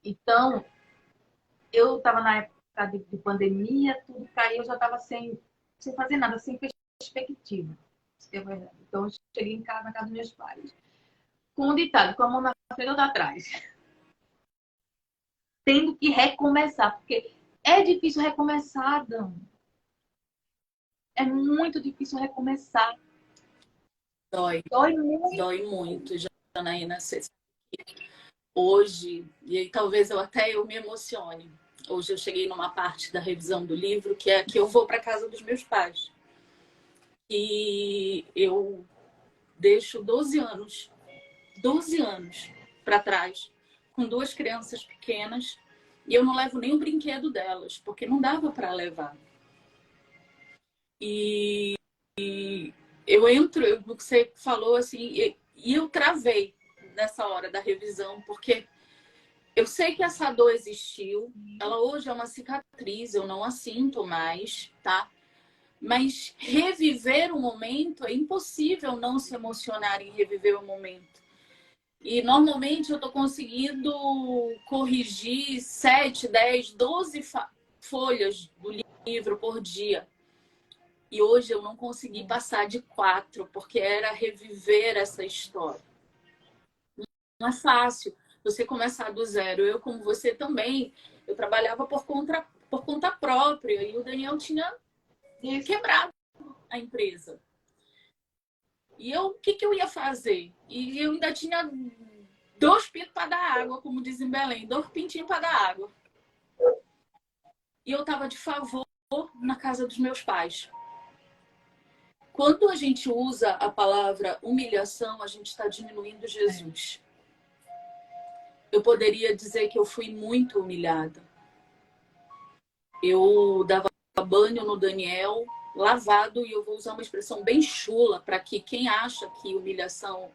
Então, eu estava na época de pandemia, tudo caiu, eu já estava sem fazer nada, sem perspectiva. Isso que é verdade. Então, eu cheguei em casa, na casa dos meus pais, com um ditado, com a mão na frente ou atrás. Tendo que recomeçar, porque é difícil recomeçar, Adão. É muito difícil recomeçar. Dói. Dói muito. Dói muito, Janaína. Hoje, e aí talvez eu me emocione. Hoje eu cheguei numa parte da revisão do livro que é que eu vou para casa dos meus pais. E eu deixo 12 anos para trás, com duas crianças pequenas, e eu não levo nem o brinquedo delas, porque não dava para levar. E eu entro, o que você falou assim, e eu travei nessa hora da revisão, porque eu sei que essa dor existiu, ela hoje é uma cicatriz, eu não a sinto mais, tá? Mas reviver o momento, é impossível não se emocionar em reviver o momento. E normalmente eu tô conseguindo corrigir 7, 10, 12 folhas do livro por dia. E hoje eu não consegui passar de 4, porque era reviver essa história. Não é fácil você começar do zero. Eu, como você também, eu trabalhava por conta própria. E o Daniel tinha quebrado a empresa. E o que eu ia fazer? E eu ainda tinha 2 pintos para dar água, como diz em Belém. 2 pintinhos para dar água. E eu estava de favor na casa dos meus pais. Quando a gente usa a palavra humilhação, a gente está diminuindo Jesus. Eu poderia dizer que eu fui muito humilhada. Eu dava banho no Daniel, lavado, e eu vou usar uma expressão bem chula para que quem acha que humilhação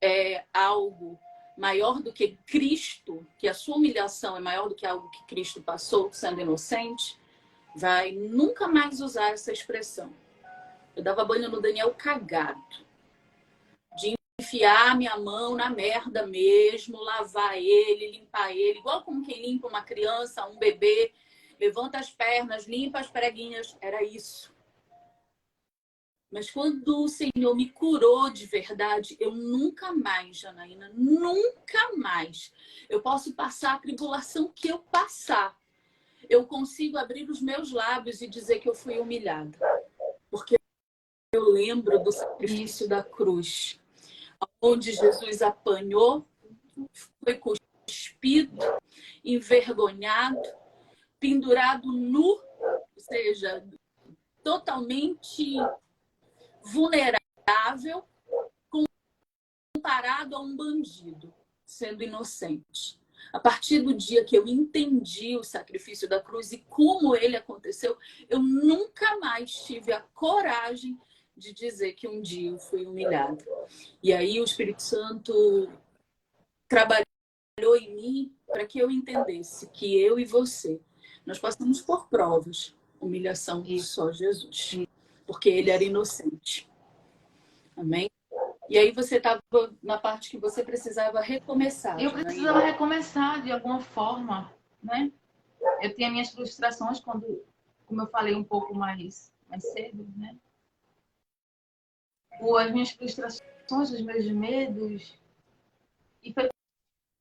é algo maior do que Cristo, que a sua humilhação é maior do que algo que Cristo passou sendo inocente, vai nunca mais usar essa expressão. Eu dava banho no Daniel cagado. De enfiar minha mão na merda mesmo, lavar ele, limpar ele, igual como quem limpa uma criança, um bebê, levanta as pernas, limpa as preguinhas, era isso. Mas quando o Senhor me curou de verdade, eu nunca mais, Janaína, nunca mais. Eu posso passar a tribulação que eu passar. Eu consigo abrir os meus lábios e dizer que eu fui humilhada. Porque eu lembro do sacrifício da cruz, onde Jesus apanhou, foi cuspido, envergonhado, pendurado nu, ou seja, totalmente vulnerável, comparado a um bandido, sendo inocente. A partir do dia que eu entendi o sacrifício da cruz e como ele aconteceu, eu nunca mais tive a coragem de dizer que um dia eu fui humilhada. E aí o Espírito Santo trabalhou em mim para que eu entendesse que eu e você, nós passamos por provas, humilhação só Jesus, porque ele era inocente. Amém? E aí você estava na parte que você precisava recomeçar. Eu precisava recomeçar de alguma forma, né? Eu tinha minhas frustrações quando, como eu falei um pouco mais cedo, né? As minhas frustrações, os meus medos. E foi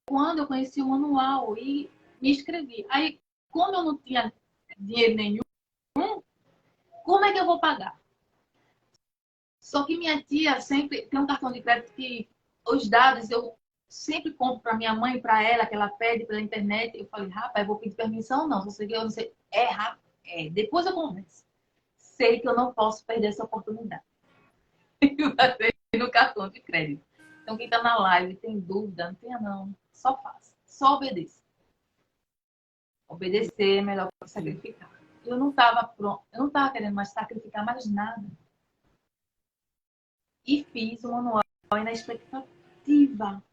quando eu conheci o manual e me inscrevi. Aí, como eu não tinha dinheiro nenhum, Como é que eu vou pagar? Só que minha tia sempre tem um cartão de crédito que os dados eu sempre compro para minha mãe, para ela, que ela pede pela internet. Eu falei, rapaz, eu vou pedir permissão não. Só sei que eu não sei. Depois eu converso. Sei que eu não posso perder essa oportunidade. No cartão de crédito. Então, quem está na live tem dúvida, não tenha não. Só faça. Só obedeça. Obedecer é melhor que sacrificar. Eu não estava pronto, eu não estava querendo mais sacrificar mais nada. E fiz o manual na expectativa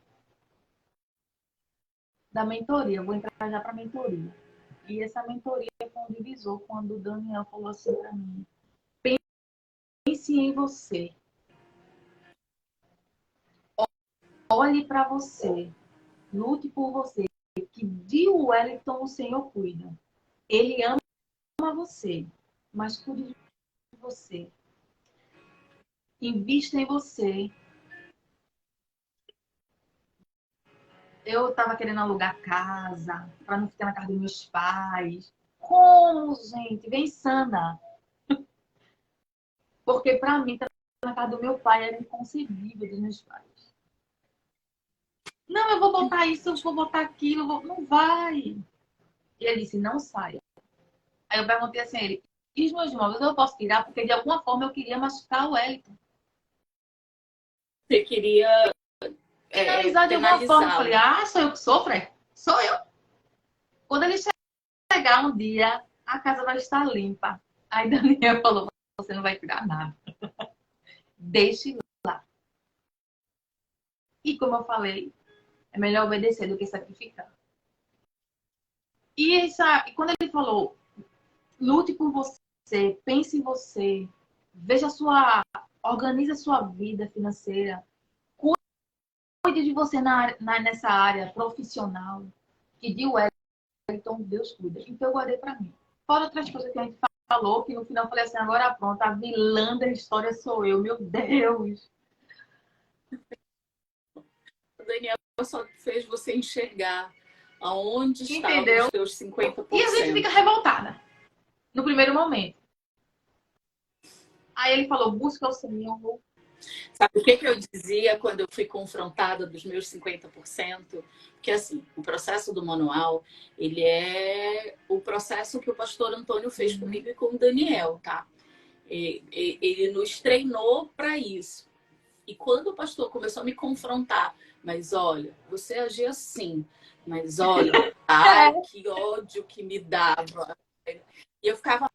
da mentoria. Eu vou entrar já para a mentoria. E essa mentoria foi um divisor quando o Daniel falou assim para mim: pense em você. Olhe para você. Lute por você. Que de Wellington o Senhor cuida. Ele ama você, mas cuide de você. Invista em você. Eu estava querendo alugar casa para não ficar na casa dos meus pais. Como, gente? Vem sana. Porque para mim, estar na casa do meu pai era inconcebível dos meus pais. Não, eu vou botar isso, eu vou botar aquilo. Não vai. E ele disse, não saia. Aí eu perguntei assim a ele, e os meus móveis eu posso tirar? Porque de alguma forma eu queria machucar o Wellington. Você queria Finalizar de alguma forma. Eu falei, sou eu que sofro? Sou eu. Quando ele chegar um dia, a casa vai estar limpa. Aí Daniel falou, você não vai tirar nada. Deixe lá. E como eu falei, é melhor obedecer do que sacrificar. E quando ele falou, lute por você, pense em você, organize a sua vida financeira, cuide de você nessa área profissional, que de Wellington Deus cuida. Então eu guardei para mim. Fora outras coisas que a gente falou, que no final eu falei assim, agora pronto, a vilã da história sou eu, meu Deus. O Daniel só fez você enxergar aonde estavam os seus 50%. E a gente fica revoltada no primeiro momento. Aí ele falou, busca o Senhor. Sabe o que eu dizia quando eu fui confrontada dos meus 50%? Porque, assim, o processo do manual, ele é o processo que o pastor Antônio fez comigo e com o Daniel, tá? Ele nos treinou para isso. E quando o pastor começou a me confrontar, mas olha, você agia assim, mas olha, ai, que ódio que me dava. E eu ficava,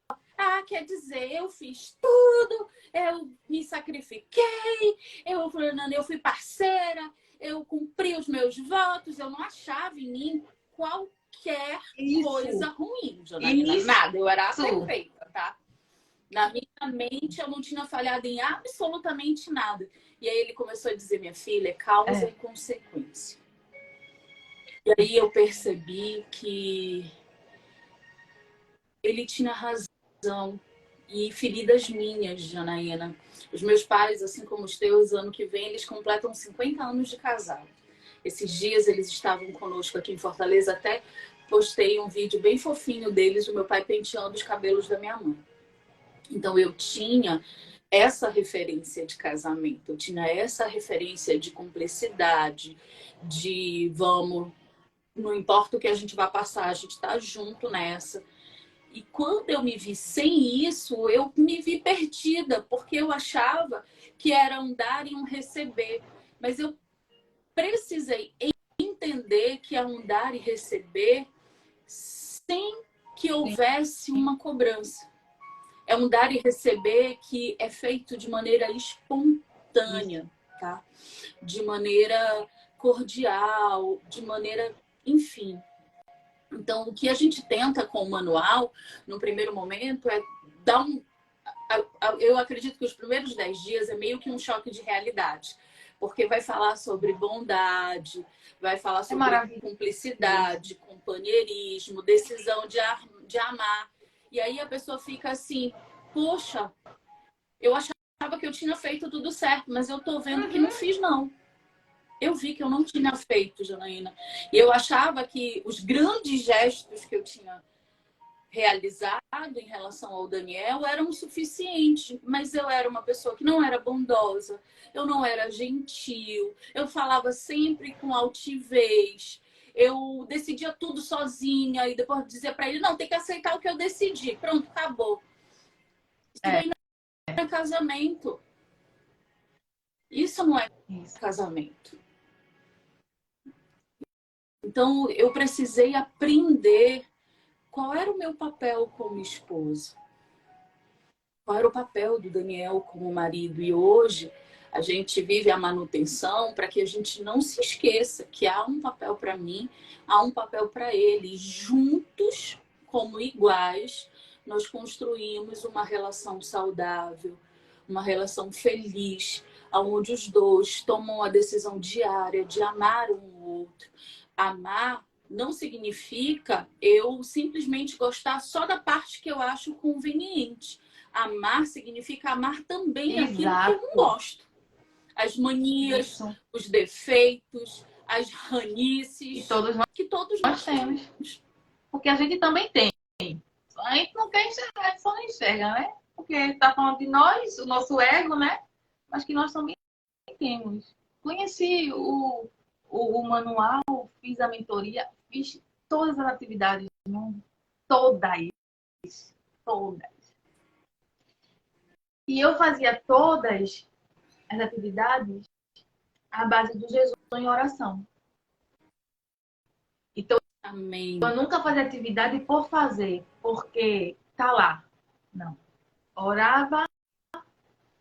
quer dizer, eu fiz tudo, eu me sacrifiquei, eu fui parceira, eu cumpri os meus votos, eu não achava em mim qualquer coisa ruim, Janaína, nada, eu era perfeita, tá? Na minha mente, eu não tinha falhado em absolutamente nada. E aí ele começou a dizer, minha filha, causa e consequência. E aí eu percebi que ele tinha razão. E feridas minhas, Janaína. Os meus pais, assim como os teus, ano que vem, eles completam 50 anos de casado. Esses dias eles estavam conosco aqui em Fortaleza. Até postei um vídeo bem fofinho deles, do meu pai penteando os cabelos da minha mãe. Então eu tinha essa referência de casamento, eu tinha essa referência de cumplicidade, de vamos, não importa o que a gente vai passar, a gente tá junto nessa. E quando eu me vi sem isso, eu me vi perdida, porque eu achava que era um dar e um receber. Mas eu precisei entender que é um dar e receber sem que houvesse uma cobrança. É um dar e receber que é feito de maneira espontânea, tá? De maneira cordial, de maneira, enfim. Então, o que a gente tenta com o manual, no primeiro momento, é dar um... Eu acredito que os primeiros 10 dias é meio que um choque de realidade. Porque vai falar sobre bondade, vai falar sobre cumplicidade, companheirismo, decisão de amar. E aí a pessoa fica assim, poxa, eu achava que eu tinha feito tudo certo, mas eu tô vendo que não fiz, não. Eu vi que eu não tinha feito, Janaína. E eu achava que os grandes gestos que eu tinha realizado pecado em relação ao Daniel eram suficientes, mas eu era uma pessoa que não era bondosa, eu não era gentil, eu falava sempre com altivez, eu decidia tudo sozinha e depois dizia para ele, não, tem que aceitar o que eu decidi. Pronto, acabou. Isso É. aí não é casamento. Isso não é casamento. Então, eu precisei aprender qual era o meu papel como esposa. Qual era o papel do Daniel como marido. E hoje, a gente vive a manutenção para que a gente não se esqueça que há um papel para mim, há um papel para ele. E juntos, como iguais, nós construímos uma relação saudável, uma relação feliz, onde os dois tomam a decisão diária de amar um ao outro. Amar não significa eu simplesmente gostar só da parte que eu acho conveniente. Amar significa amar também aquilo que eu não gosto. As manias, os defeitos, as ranices. Que todos nós temos. Porque a gente também tem. A gente não quer enxergar, a gente só não enxerga, né? Porque está falando de nós, o nosso ego, né? Mas que nós também temos. Conheci o manual, fiz a mentoria, fiz todas as atividades, todas. E eu fazia todas as atividades à base do jejum em oração. Então, amém, eu nunca fazia atividade por fazer, porque tá lá. Não. Orava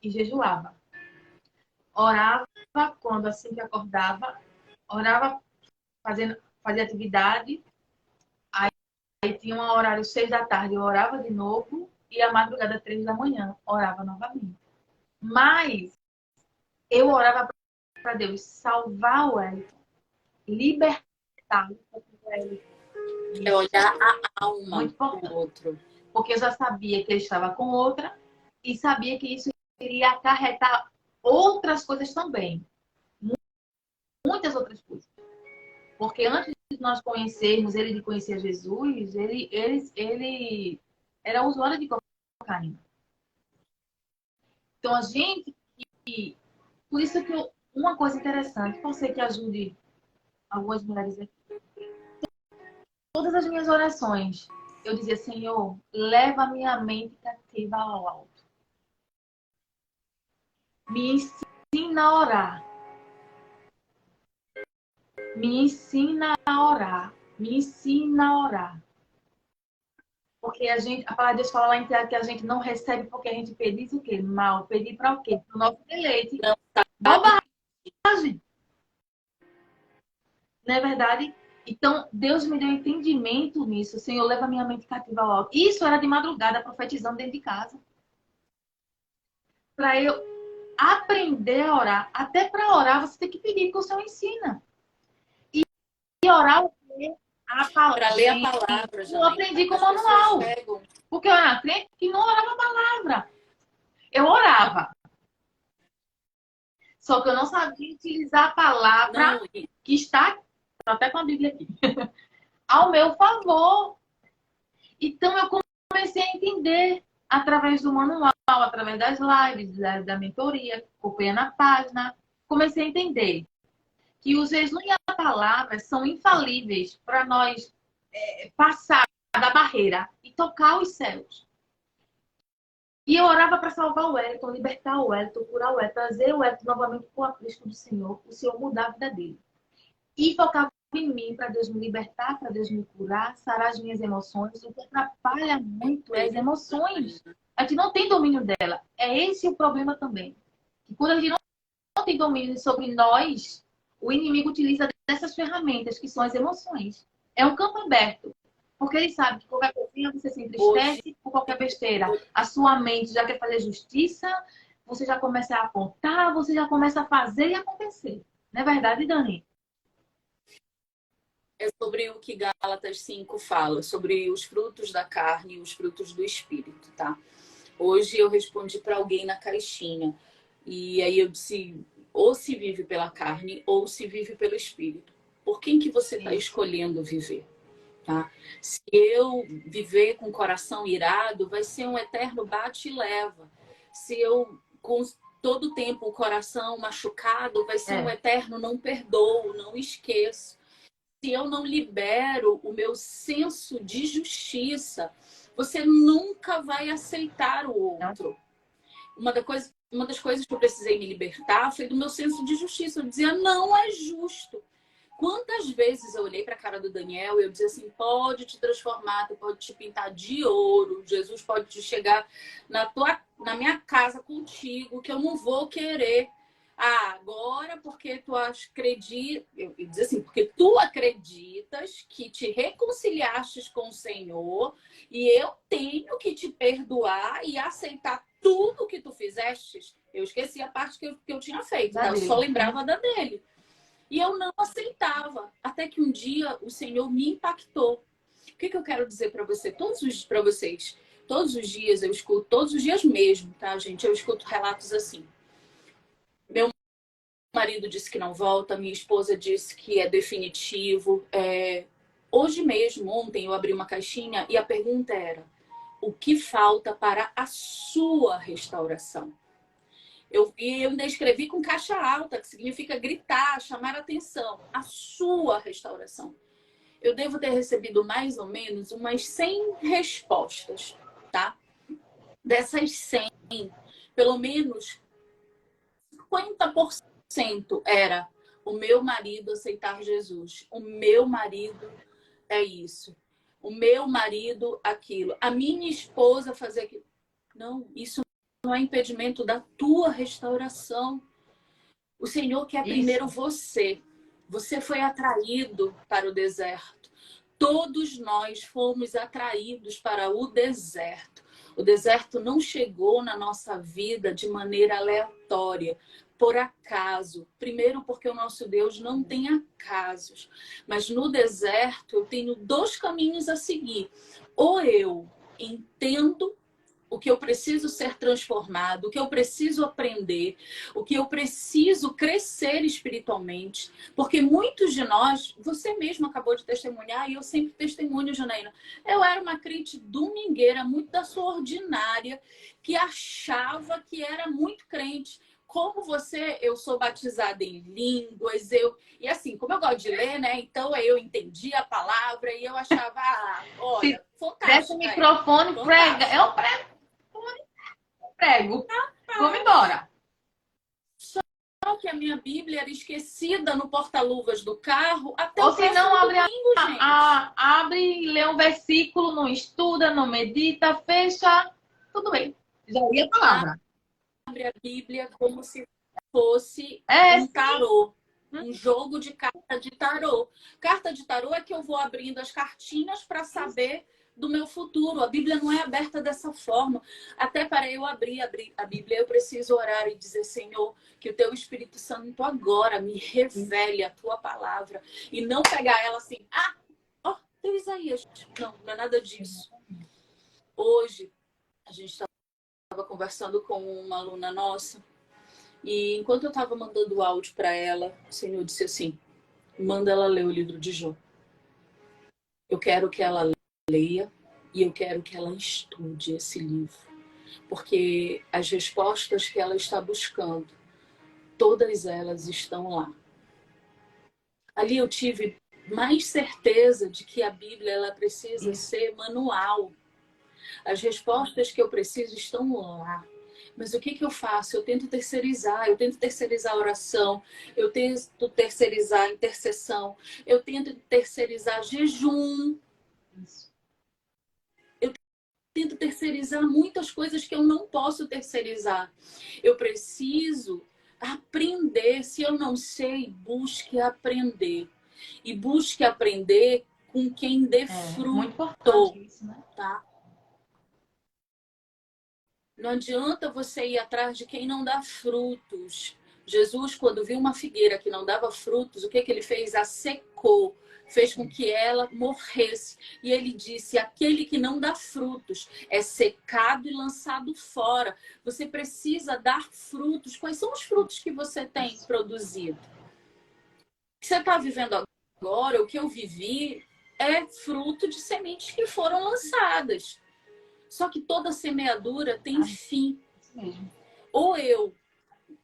e jejuava. Orava quando assim que acordava, orava fazia atividade. Aí tinha um horário 6 da tarde, eu orava de novo. E a madrugada 3 da manhã, orava novamente. Mas eu orava para Deus salvar o Wellington, libertar o Wellington. É olhar a alma muito do outro. Porque eu já sabia que ele estava com outra e sabia que isso iria acarretar outras coisas também. Muitas outras coisas. Porque antes de nós conhecermos, ele de conhecer Jesus, ele era usuário de cocaína. Então, a gente... Por isso que uma coisa interessante, você que ajude algumas mulheres aqui. Todas as minhas orações, eu dizia, Senhor, leva a minha mente cativa ao alto. Me ensina a orar. Me ensina a orar. Me ensina a orar. Porque a palavra de Deus fala lá em Tiago que a gente não recebe porque a gente pediu o quê? Mal. Pedir para o quê? Para o nosso deleite. Bobagem. Não é verdade? Então, Deus me deu entendimento nisso. Senhor, leva a minha mente cativa ao alto. Isso era de madrugada, profetizando dentro de casa. Para eu aprender a orar. Até para orar, você tem que pedir que o Senhor ensina. E orar a palavra. Para ler a palavra. Eu aprendi com o manual. Porque eu era crente que não orava a palavra. Eu orava. Só que eu não sabia utilizar a palavra que está... Estou até com a Bíblia aqui. Ao meu favor. Então, eu comecei a entender através do manual, através das lives, da mentoria, acompanhando na página. Comecei a entender que o jejum e a palavra são infalíveis para nós passar da barreira e tocar os céus. E eu orava para salvar o Wellington, libertar o Wellington, curar o Wellington, trazer o Wellington novamente para o aprisco do Senhor, o Senhor mudar a vida dele. E focava em mim, para Deus me libertar, para Deus me curar, sarar as minhas emoções. O que atrapalha muito é as emoções. A gente não tem domínio dela. É esse o problema também. E quando a gente não tem domínio sobre nós, o inimigo utiliza dessas ferramentas, que são as emoções. É um campo aberto. Porque ele sabe que qualquer coisinha você se entristece por qualquer besteira. A sua mente já quer fazer justiça, você já começa a apontar, você já começa a fazer e acontecer. Não é verdade, Dani? É sobre o que Gálatas 5 fala, sobre os frutos da carne e os frutos do espírito, tá? Hoje eu respondi para alguém na caixinha. E aí eu disse, ou se vive pela carne ou se vive pelo espírito. Por quem que você está escolhendo viver? tá? Se eu viver com o coração irado, vai ser um eterno bate e leva. Se eu, com todo o tempo, o coração machucado, vai ser um eterno não perdoo, não esqueço. Se eu não libero o meu senso de justiça, você nunca vai aceitar o outro. Uma das coisas que eu precisei me libertar foi do meu senso de justiça. Eu dizia, não é justo. Quantas vezes eu olhei para a cara do Daniel e eu dizia assim, pode te transformar, tu pode te pintar de ouro, Jesus pode te chegar na minha casa contigo, que eu não vou querer. Ah, agora porque tu acredita, eu dizia assim, porque tu acreditas que te reconciliastes com o Senhor e eu tenho que te perdoar e aceitar tudo que tu fizestes. Eu esqueci a parte que eu tinha feito, tá? Eu só lembrava da dele. E eu não aceitava. Até que um dia o Senhor me impactou. O que eu quero dizer para você? Para vocês, todos os dias eu escuto, todos os dias mesmo, tá, gente? Eu escuto relatos assim. Meu marido disse que não volta, minha esposa disse que é definitivo. Hoje mesmo, ontem, eu abri uma caixinha e a pergunta era: o que falta para a sua restauração? Eu ainda escrevi com caixa alta, que significa gritar, chamar a atenção. A sua restauração. Eu devo ter recebido mais ou menos umas 100 respostas, tá? Dessas 100, pelo menos 50% era o meu marido aceitar Jesus. O meu marido é isso. O meu marido, aquilo. A minha esposa fazer aquilo. Não, isso não é impedimento da tua restauração. O Senhor quer primeiro você. Você foi atraído para o deserto. Todos nós fomos atraídos para o deserto. O deserto não chegou na nossa vida de maneira aleatória, por acaso. Primeiro, porque o nosso Deus não tem acasos. Mas no deserto eu tenho 2 caminhos a seguir. Ou eu entendo o que eu preciso ser transformado, o que eu preciso aprender, o que eu preciso crescer espiritualmente. Porque muitos de nós, você mesmo acabou de testemunhar, e eu sempre testemunho, Janaína, eu era uma crente domingueira, muito da sua ordinária, que achava que era muito crente. Como você, eu sou batizada em línguas, e assim, como eu gosto de ler, né? Então eu entendi a palavra e eu achava, olha, fantástico. Desce o microfone, prega. Eu prego. Vamos embora. Só que a minha Bíblia era esquecida no porta-luvas do carro até ou o se não, abre domingo, gente. abre, lê um versículo, não estuda, não medita, fecha, tudo bem. Já li a palavra. Abre a Bíblia como se fosse um tarô. Um jogo de carta de tarô. Carta de tarô é que eu vou abrindo as cartinhas para saber do meu futuro. A Bíblia não é aberta dessa forma. Até para eu abrir a Bíblia, eu preciso orar e dizer, Senhor, que o teu Espírito Santo agora me revele a tua palavra. E não pegar ela assim, tem Isaías. Não, não é nada disso. Hoje, a gente estava conversando com uma aluna nossa, e enquanto eu estava mandando o áudio para ela, o Senhor disse assim, manda ela ler o livro de Jó. Eu quero que ela leia e eu quero que ela estude esse livro. Porque as respostas que ela está buscando, todas elas estão lá. Ali eu tive mais certeza de que a Bíblia ela precisa ser manual. As respostas que eu preciso estão lá. Mas o que eu faço? Eu tento terceirizar a oração, eu tento terceirizar a intercessão, eu tento terceirizar jejum. Eu tento terceirizar muitas coisas que eu não posso terceirizar. Eu preciso aprender. Se eu não sei, busque aprender. E busque aprender com quem dê fruto. Muito importante isso, né? Tá? Não adianta você ir atrás de quem não dá frutos. Jesus, quando viu uma figueira que não dava frutos, o que ele fez? A secou, fez com que ela morresse. E ele disse, aquele que não dá frutos é secado e lançado fora. Você precisa dar frutos. Quais são os frutos que você tem produzido? O que você está vivendo agora, o que eu vivi, é fruto de sementes que foram lançadas. Só que toda semeadura tem fim. Ou eu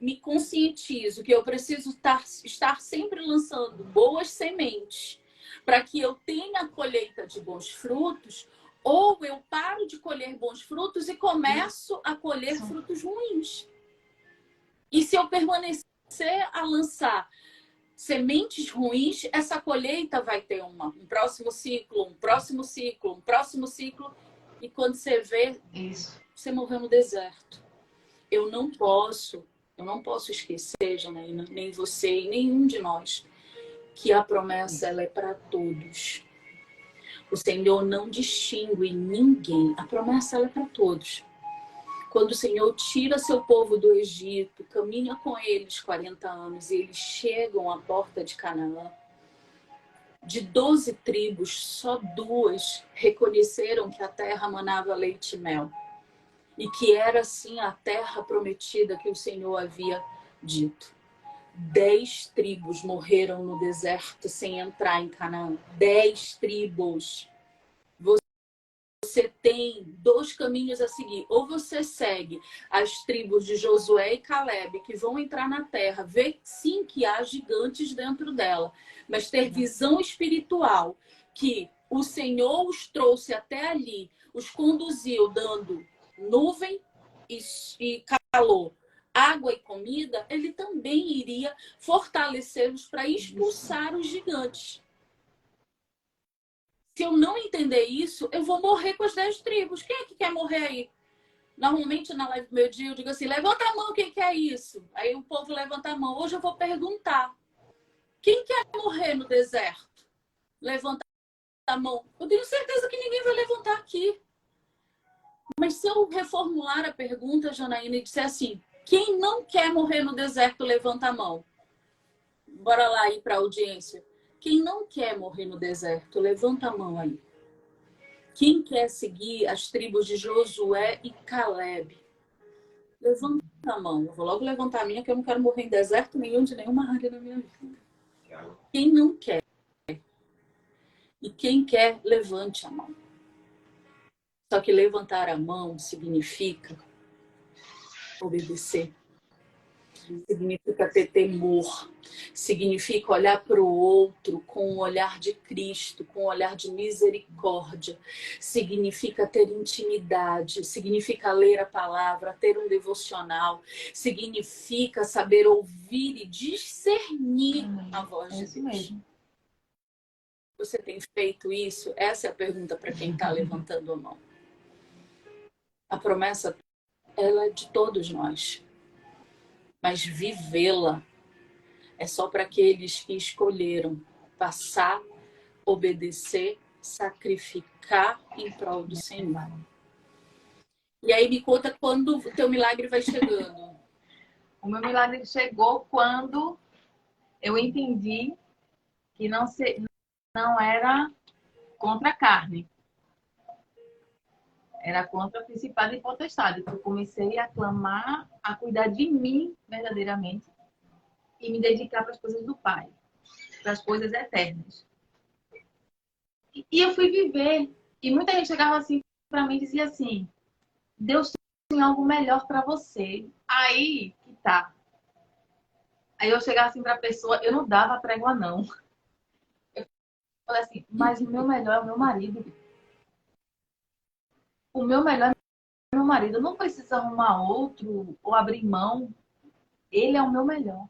me conscientizo que eu preciso estar sempre lançando boas sementes para que eu tenha a colheita de bons frutos, ou eu paro de colher bons frutos e começo a colher frutos ruins. E se eu permanecer a lançar sementes ruins, essa colheita vai ter um próximo ciclo, um próximo ciclo, um próximo ciclo. E quando você vê, você morreu no deserto. Eu não posso esquecer, Janaína, nem você e nenhum de nós, que a promessa ela é para todos. O Senhor não distingue ninguém. A promessa ela é para todos. Quando o Senhor tira seu povo do Egito, caminha com eles 40 anos e eles chegam à porta de Canaã, de 12 tribos, só 2 reconheceram que a terra manava leite e mel. E que era, assim, a terra prometida que o Senhor havia dito. 10 tribos morreram no deserto sem entrar em Canaã. 10 tribos. Você tem 2 caminhos a seguir. Ou você segue as tribos de Josué e Caleb, que vão entrar na terra, ver sim que há gigantes dentro dela, mas ter visão espiritual, que o Senhor os trouxe até ali, os conduziu dando nuvem e calor, água e comida, ele também iria fortalecê-los para expulsar os gigantes. Se eu não entender isso, eu vou morrer com as 10 tribos. Quem é que quer morrer aí? Normalmente, na live do meu dia, eu digo assim, levanta a mão, quem quer isso? Aí o povo levanta a mão. Hoje eu vou perguntar. Quem quer morrer no deserto? Levanta a mão. Eu tenho certeza que ninguém vai levantar aqui. Mas se eu reformular a pergunta, Janaína, e disser assim, quem não quer morrer no deserto, levanta a mão. Bora lá ir para a audiência. Quem não quer morrer no deserto, levanta a mão aí. Quem quer seguir as tribos de Josué e Caleb? Levanta a mão. Eu vou logo levantar a minha, que eu não quero morrer em deserto nenhum, de nenhuma área na minha vida. Quem não quer? E quem quer, levante a mão. Só que levantar a mão significa obedecer. Significa ter temor. Significa olhar para o outro com o olhar de Cristo, com o olhar de misericórdia. Significa ter intimidade. Significa ler a palavra, ter um devocional. Significa saber ouvir e discernir a voz de Deus. Mesmo. Você tem feito isso? Essa é a pergunta para quem está levantando a mão. A promessa, ela é de todos nós. Mas vivê-la é só para aqueles que escolheram passar, obedecer, sacrificar em prol do Senhor. E aí me conta quando o teu milagre vai chegando. O meu milagre chegou quando eu entendi que não era contra a carne. Era contra a principado e potestade. Eu comecei a clamar, a cuidar de mim verdadeiramente e me dedicar para as coisas do Pai, para as coisas eternas. E eu fui viver. E muita gente chegava assim para mim e dizia assim, Deus tem algo melhor para você. Aí que tá. Aí eu chegava assim para a pessoa, eu não dava trégua não. Eu falei assim, mas o meu melhor é o meu marido. O meu melhor é meu marido. Eu não preciso arrumar outro ou abrir mão. Ele é o meu melhor.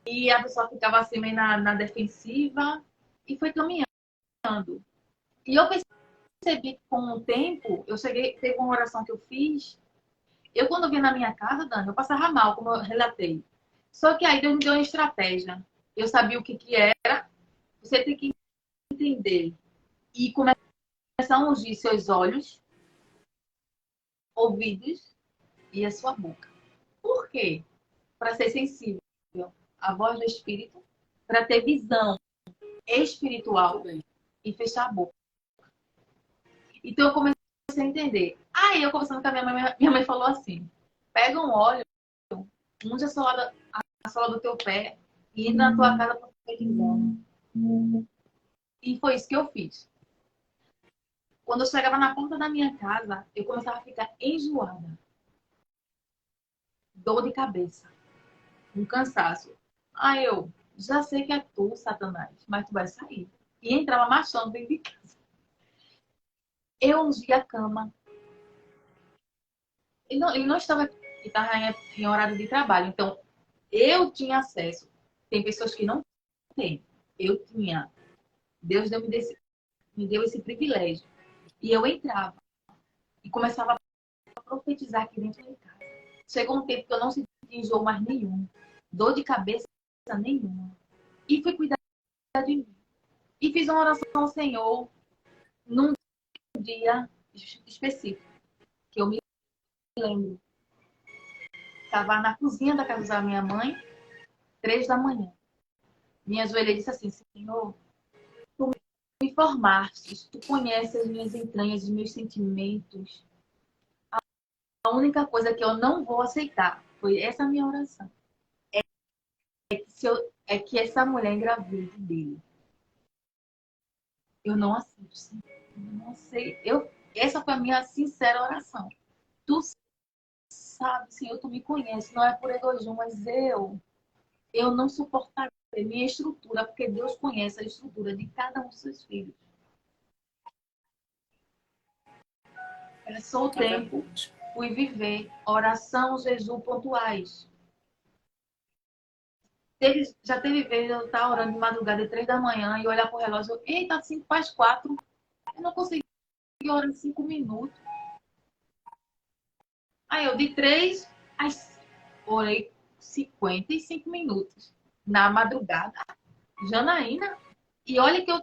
E a pessoa ficava assim meio na defensiva e foi caminhando. E eu percebi que com o tempo, teve uma oração que eu fiz. Eu quando vim na minha casa, Dani, eu passava mal, como eu relatei. Só que aí Deus me deu uma estratégia. Eu sabia o que era. Você tem que entender e começar a ungir seus olhos, ouvidos e a sua boca. Por quê? Para ser sensível à voz do Espírito, para ter visão espiritual e fechar a boca. Então eu comecei a entender. Aí eu conversando com a minha mãe falou assim, pega um óleo, unge a sola do teu pé e indo na tua casa profetizando. E foi isso que eu fiz. Quando eu chegava na porta da minha casa, eu começava a ficar enjoada. Dor de cabeça. Um cansaço. Aí eu, já sei que é tu, Satanás, mas tu vai sair. E entrava marchando dentro de casa. Eu ungi a cama. Ele não estava aqui, ele estava em horário de trabalho. Então, eu tinha acesso. Tem pessoas que não têm. Eu tinha. Deus me deu esse privilégio. E eu entrava e começava a profetizar aqui dentro de casa. Chegou um tempo que eu não senti enjoo mais nenhum. Dor de cabeça nenhuma. E fui cuidar de mim. E fiz uma oração ao Senhor num dia específico, que eu me lembro. Estava na cozinha da casa da minha mãe, 3 da manhã. Minha joelha disse assim: Senhor, tu me formaste, tu conheces as minhas entranhas, os meus sentimentos. A única coisa que eu não vou aceitar foi essa minha oração. É que essa mulher engravide dele. Eu não aceito, Senhor. Eu não sei. Essa foi a minha sincera oração. Tu sabe, Senhor, tu me conhece. Não é por egoísmo, mas eu não suportaria minha estrutura, porque Deus conhece a estrutura de cada um dos seus filhos. Passou o tempo, fui viver oração, jejum pontuais. Já teve vez eu estar orando de madrugada de 3 da manhã e olhar para o relógio, eita, 5 para as 4. Eu não consegui orar em 5 minutos. Aí eu de 3 às orei 55 minutos na madrugada. Janaína, e olha que eu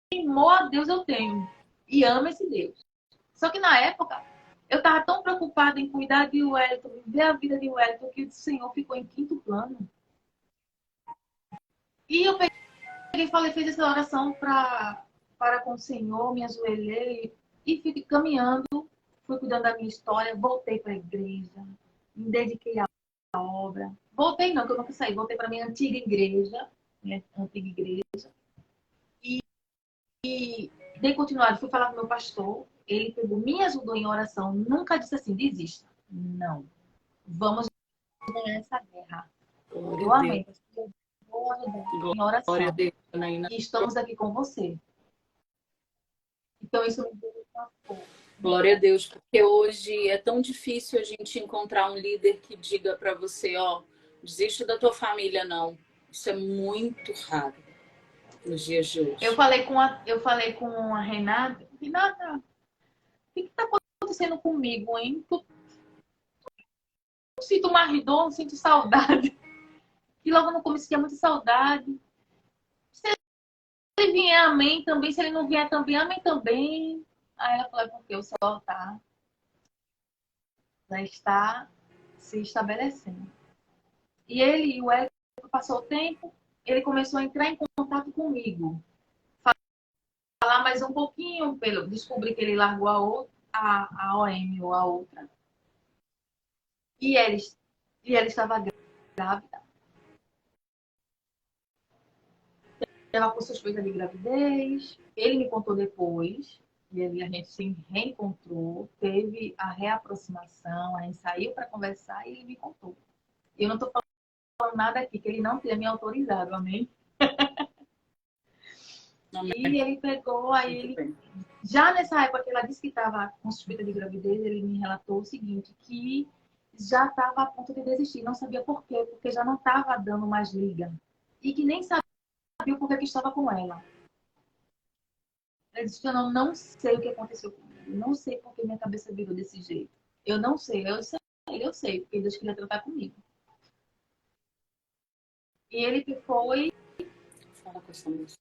temor a Deus eu tenho. E amo esse Deus. Só que na época, eu estava tão preocupada em cuidar de Wellington, viver a vida de Wellington, que o Senhor ficou em quinto plano. E eu peguei e falei, fiz essa oração para com o Senhor, me ajoelhei e fui caminhando, fui cuidando da minha história, voltei para a igreja, me dediquei à obra. Voltei não, que eu nunca saí, voltei para a minha antiga igreja, e dei continuidade, fui falar com o meu pastor, ele pegou, me ajudou em oração, nunca disse assim, desista. Não. Vamos ganhar essa guerra. Eu amei. Vou ajudar em oração. E estamos aqui com você. Então, isso me deu uma força. Glória a Deus, porque hoje é tão difícil a gente encontrar um líder que diga para você, ó, desiste da tua família, não. Isso é muito raro nos dias de hoje. Eu falei com a Renata, Renata, o que está acontecendo comigo, hein? Eu sinto marridor, sinto saudade. E logo no começo tinha muita saudade. Se ele vier, amém também. Se ele não vier também, amém também. Aí ela falou, porque o Senhor já está se estabelecendo. E ele, o Hélio, passou o tempo, ele começou a entrar em contato comigo. Falar mais um pouquinho, descobri que ele largou a OM ou a outra. E ela estava grávida. Ela com suspeita de gravidez. Ele me contou depois. E a gente se reencontrou, teve a reaproximação, a gente saiu para conversar e ele me contou. Eu não estou falando nada aqui que ele não tenha me autorizado, amém? Amém. E ele pegou, já nessa época que ela disse que estava com suspeita de gravidez, ele me relatou o seguinte, que já estava a ponto de desistir, não sabia por quê, porque já não estava dando mais liga. E que nem sabia o porquê que estava com ela. Ele disse que eu não sei o que aconteceu comigo, não sei porque minha cabeça virou desse jeito. Eu não sei, eu sei, porque Deus queria tratar comigo. E ele foi... Fala com essa moça.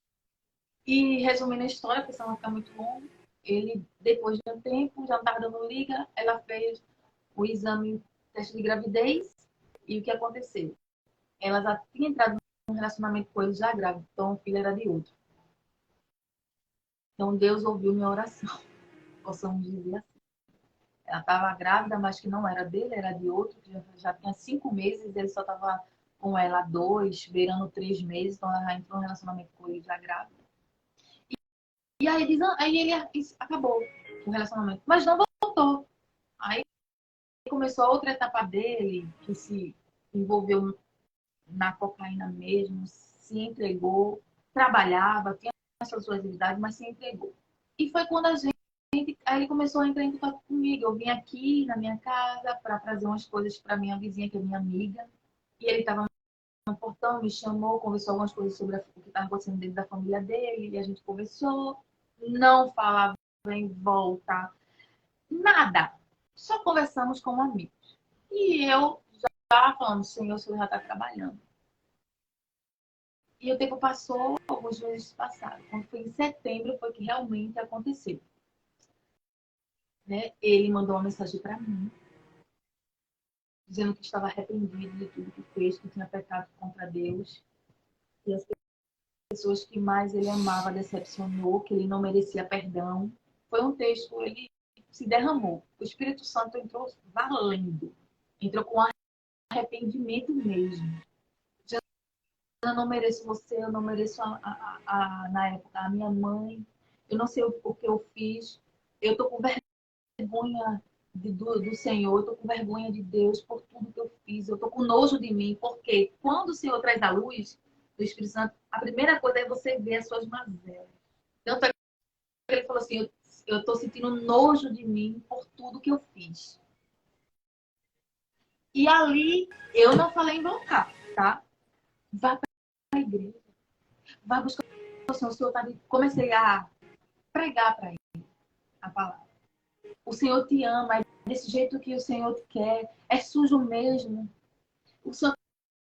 E resumindo a história, porque senão vai ficar muito longo, ele, depois de um tempo, já não estava dando liga, ela fez o exame, teste de gravidez, e o que aconteceu? Ela já tinha entrado num relacionamento com ele já grávida, então o filho era de outro. Então Deus ouviu minha oração, possamos dizer assim. Ela estava grávida, mas que não era dele, era de outro, que já tinha 5 meses, ele só estava com ela há 2, beirando 3 meses, então ela já entrou no relacionamento com ele já grávida. E aí ele acabou o relacionamento, mas não voltou. Aí começou outra etapa dele, que se envolveu na cocaína mesmo, se entregou, trabalhava, tinha suas atividades, mas se entregou. E foi quando aí ele começou a entrar em contato comigo. Eu vim aqui na minha casa para trazer umas coisas para minha vizinha, que é minha amiga, e ele estava no portão, me chamou, conversou algumas coisas sobre o que estava acontecendo dentro da família dele, e a gente conversou, não falava em volta, nada. Só conversamos como amigos. E eu já estava falando, Senhor, o Senhor já está trabalhando. E o tempo passou, alguns meses passaram. Quando foi em setembro, foi que realmente aconteceu. Né? Ele mandou uma mensagem para mim, dizendo que estava arrependido de tudo que fez, que tinha pecado contra Deus. E as pessoas que mais ele amava decepcionou, que ele não merecia perdão. Foi um texto, ele se derramou. O Espírito Santo entrou valendo. Entrou com arrependimento mesmo. Eu não mereço você, eu não mereço na época a minha mãe. Eu não sei o que eu fiz. Eu tô com vergonha do Senhor, eu tô com vergonha de Deus por tudo que eu fiz. Eu tô com nojo de mim, porque quando o Senhor traz a luz do Espírito Santo, a primeira coisa é você ver as suas mazelas. Tanto é que ele falou assim, eu tô sentindo nojo de mim por tudo que eu fiz. E ali, eu não falei em voltar, tá? Vá para a igreja. Vá buscar o Senhor. O Senhor tá... Comecei a pregar para ele a palavra. O Senhor te ama, é desse jeito que o Senhor te quer. É sujo mesmo. O Senhor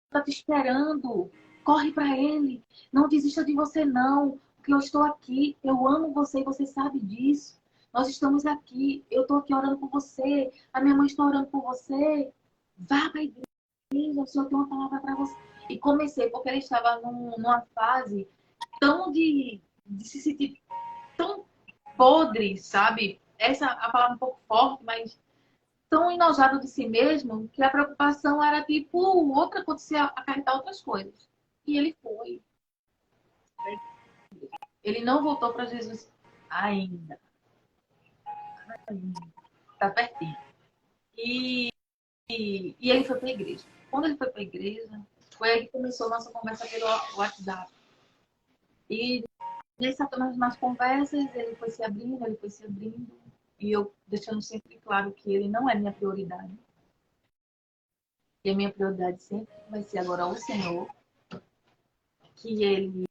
está te esperando. Corre para Ele. Não desista de você, não. Porque eu estou aqui. Eu amo você e você sabe disso. Nós estamos aqui. Eu estou aqui orando por você. A minha mãe está orando por você. Vá para a igreja. O Senhor tem uma palavra para você. E comecei, porque ele estava numa fase tão de se sentir tão podre, sabe? Essa a palavra é um pouco forte, mas tão enojado de si mesmo que a preocupação era tipo outra acontecia acarretar outras coisas. E ele foi. Ele não voltou para Jesus ainda. Tá pertinho. E ele foi para a igreja. Quando ele foi para a igreja, foi aí que começou a nossa conversa pelo WhatsApp. E nas conversas, ele foi se abrindo, ele foi se abrindo. E eu deixando sempre claro que ele não é minha prioridade. E a minha prioridade sempre vai ser agora o Senhor. Que ele...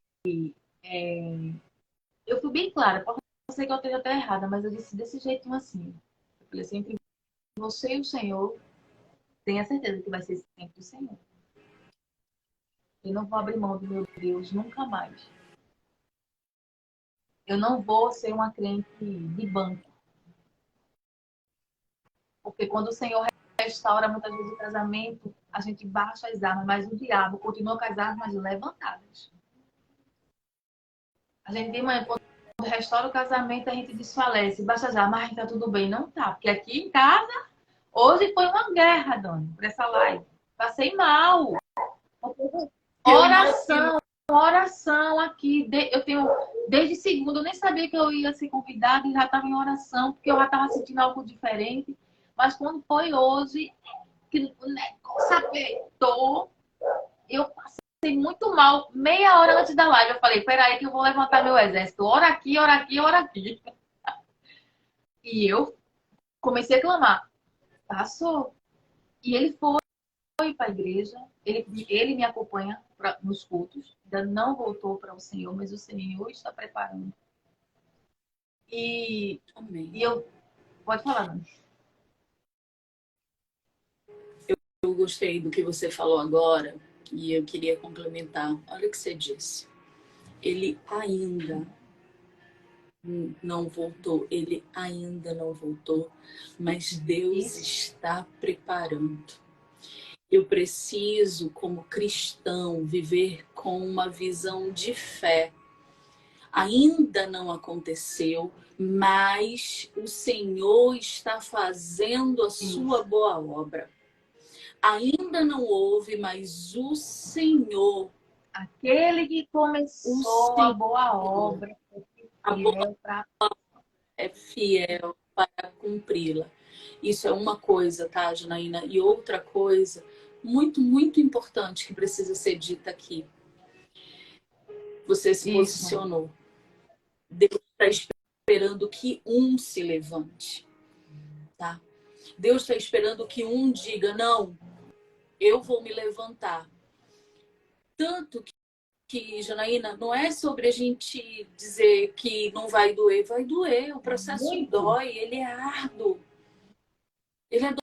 Eu fui bem clara, pode ser que eu esteja até errada, mas eu disse desse jeitinho assim. Eu falei sempre, você e o Senhor, tenha certeza que vai ser sempre o Senhor. Eu não vou abrir mão do meu Deus nunca mais. Eu não vou ser uma crente de banco. Porque quando o Senhor restaura muitas vezes o casamento, a gente baixa as armas, mas o diabo continua com as armas levantadas. A gente de manhã, quando restaura o casamento, a gente desfalece, baixa as armas, mas tá tudo bem. Não tá, porque aqui em casa, hoje foi uma guerra, Dani, por essa live. Passei mal. Oração aqui. Eu tenho, desde segunda, eu nem sabia que eu ia ser convidada e já estava em oração, porque eu já estava sentindo algo diferente. Mas quando foi hoje, que o negócio apertou, eu passei muito mal. Meia hora antes da live, eu falei, peraí que eu vou levantar meu exército. Ora aqui, ora aqui, ora aqui. E eu comecei a clamar. Passou. E ele foi para a igreja, ele me acompanha nos cultos, ainda não voltou para o Senhor, mas o Senhor está preparando. Amém. E eu... Pode falar, Dani. Eu gostei do que você falou agora e eu queria complementar. Olha o que você disse. Ele ainda não voltou, ele ainda não voltou, mas Deus está preparando. Eu preciso, como cristão, viver com uma visão de fé. Ainda não aconteceu, mas o Senhor está fazendo a sua boa obra. Ainda não houve, mas o Senhor, Aquele que o começou a boa Senhor, obra, a boa fiel pra... é fiel para cumpri-la. Isso é uma coisa, tá, Janaína? E outra coisa muito, muito importante que precisa ser dita aqui. Você se Isso. posicionou. Deus está esperando que um se levante, tá? Deus está esperando que um diga, não, eu vou me levantar. Tanto que, Janaína, não é sobre a gente dizer que não vai doer. Vai doer, o processo Muito. dói, ele é árduo. Ele é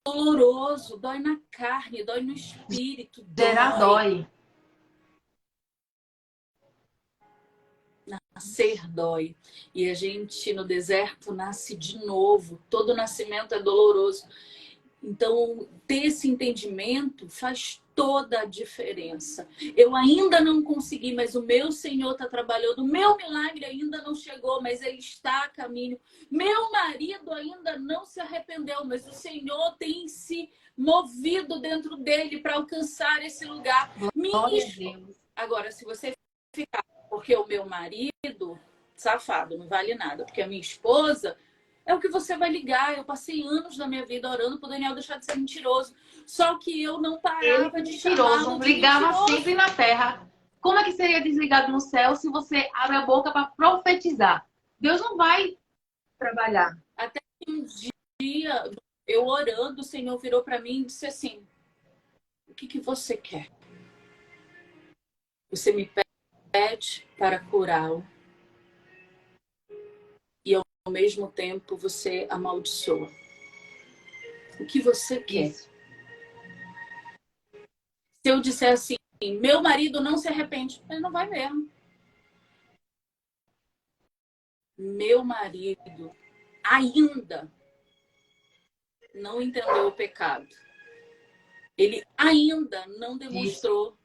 doloroso, dói na carne, dói no espírito, Gerar dói. dói. Nascer dói. E a gente no deserto nasce de novo. Todo nascimento é doloroso. Então, ter esse entendimento faz toda a diferença. Eu ainda não consegui, mas o meu Senhor está trabalhando. O meu milagre ainda não chegou, mas ele está a caminho. Meu marido ainda não se arrependeu, mas o Senhor tem se movido dentro dele para alcançar esse lugar. Glória a Deus. Agora, se você ficar, porque o meu marido, safado, não vale nada, porque a minha esposa é o que você vai ligar. Eu passei anos da minha vida orando pro Daniel deixar de ser mentiroso. Só que eu não Ele parava foi de mentiroso, chamá-lo de ligava mentiroso. sempre na terra. Como é que seria desligado no céu se você abre a boca para profetizar? Deus não vai trabalhar. Até que um dia, eu orando, o Senhor virou para mim e disse assim: o que você quer? Você me pede para curá-lo e ao mesmo tempo você amaldiçoa. O que você quer? Isso. Se eu disser assim, meu marido não se arrepende, ele não vai mesmo. Meu marido ainda não entendeu o pecado. Ele ainda não demonstrou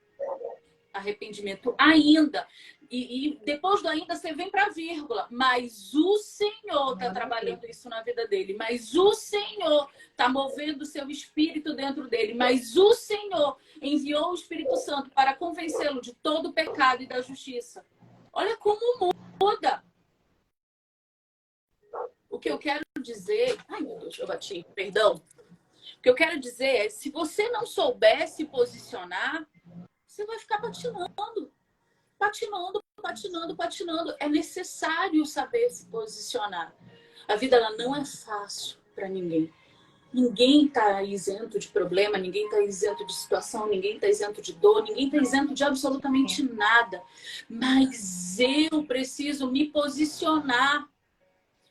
arrependimento. Ainda. E depois do ainda, você vem para a vírgula. Mas o Senhor está trabalhando isso na vida dele. Mas o Senhor está movendo o seu espírito dentro dele. Mas o Senhor enviou o Espírito Santo para convencê-lo de todo o pecado e da justiça. Olha como muda. O que eu quero dizer... Ai, meu Deus, eu bati. Perdão. O que eu quero dizer é, se você não souber se posicionar, você vai ficar patinando. Patinando, patinando, patinando. É necessário saber se posicionar. A vida ela não é fácil para ninguém. Ninguém está isento de problema, ninguém está isento de situação, ninguém está isento de dor, ninguém está isento de absolutamente nada. Mas eu preciso me posicionar.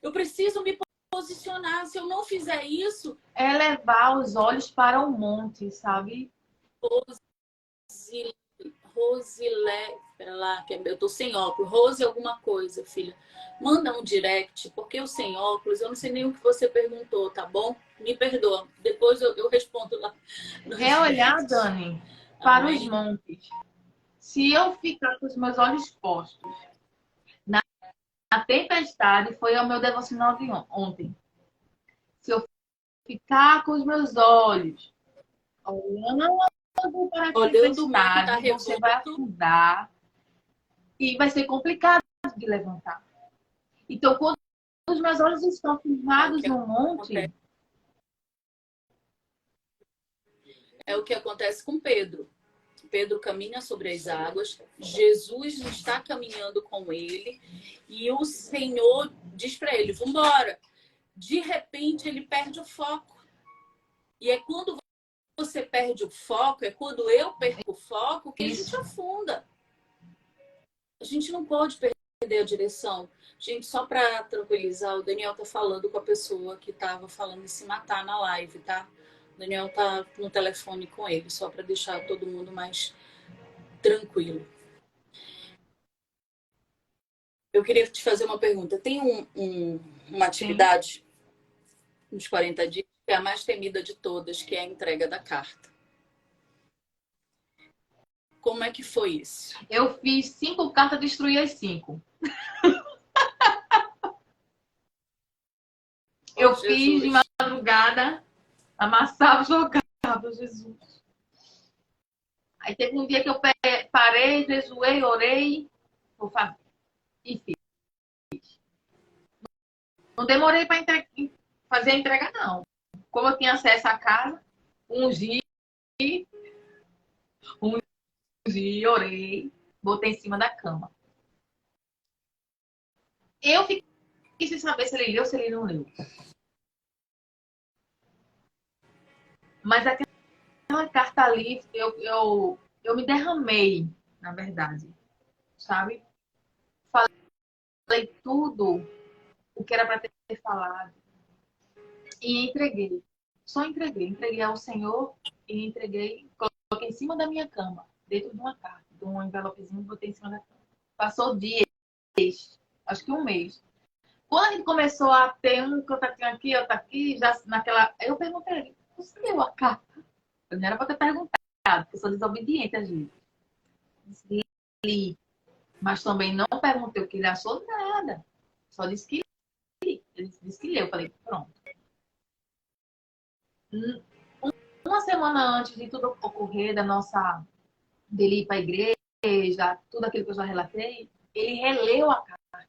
Eu preciso me posicionar. Se eu não fizer isso... É levar os olhos para o monte, sabe? Rosilé, pera lá, que eu tô sem óculos. Rose alguma coisa, filha. Manda um direct, porque eu sem óculos, eu não sei nem o que você perguntou, tá bom? Me perdoa. Depois eu respondo lá. É olhar, Dani, para os montes. Se eu ficar com os meus olhos postos na tempestade, foi o meu devocional de ontem. Se eu ficar com os meus olhos olhando para a Olhando o mar que tá tempestade, você vai revolto. afundar e vai ser complicado de levantar. Então, quando os meus olhos estão firmados no monte... É o que acontece com Pedro. Pedro caminha sobre as águas, Jesus está caminhando com ele e o Senhor diz para ele, vamos embora. De repente, ele perde o foco. E é quando você perde o foco, é quando eu perco o foco, que a gente afunda. A gente não pode perder a direção. Gente, só para tranquilizar, o Daniel tá falando com a pessoa que tava falando em se matar na live, tá? O Daniel tá no telefone com ele, só para deixar todo mundo mais tranquilo. Eu queria te fazer uma pergunta. Tem uma atividade nos 40 dias que é a mais temida de todas, que é a entrega da carta. Como é que foi isso? Eu fiz 5 cartas, destruí as 5. Eu fiz de madrugada, amassava, jogava amado Jesus. Aí teve um dia que eu parei, jejuei, orei, vou fazer. E fiz. Não demorei para fazer a entrega, não. Como eu tinha acesso à casa, ungi, orei, botei em cima da cama. Eu fiquei sem saber se ele leu ou se ele não leu. Mas aquela carta ali, eu me derramei, na verdade, sabe? Falei tudo o que era para ter falado e entreguei. Só entreguei. Entreguei ao Senhor e entreguei, coloquei em cima da minha cama, dentro de uma carta, de um envelopezinho, botei em cima da cama. Passou dias, acho que um mês. Quando a gente começou a ter um contatinho aqui, outro aqui, já naquela. Eu perguntei a ele, você leu a carta? Eu não era para ter perguntado, porque eu sou desobediente às vezes. Li, mas também não perguntei o que ele achou, nada. Só disse que li. Ele disse que leu. Eu falei, pronto. Uma semana antes de tudo ocorrer, dele ir para a igreja, tudo aquilo que eu já relatei, ele releu a carta.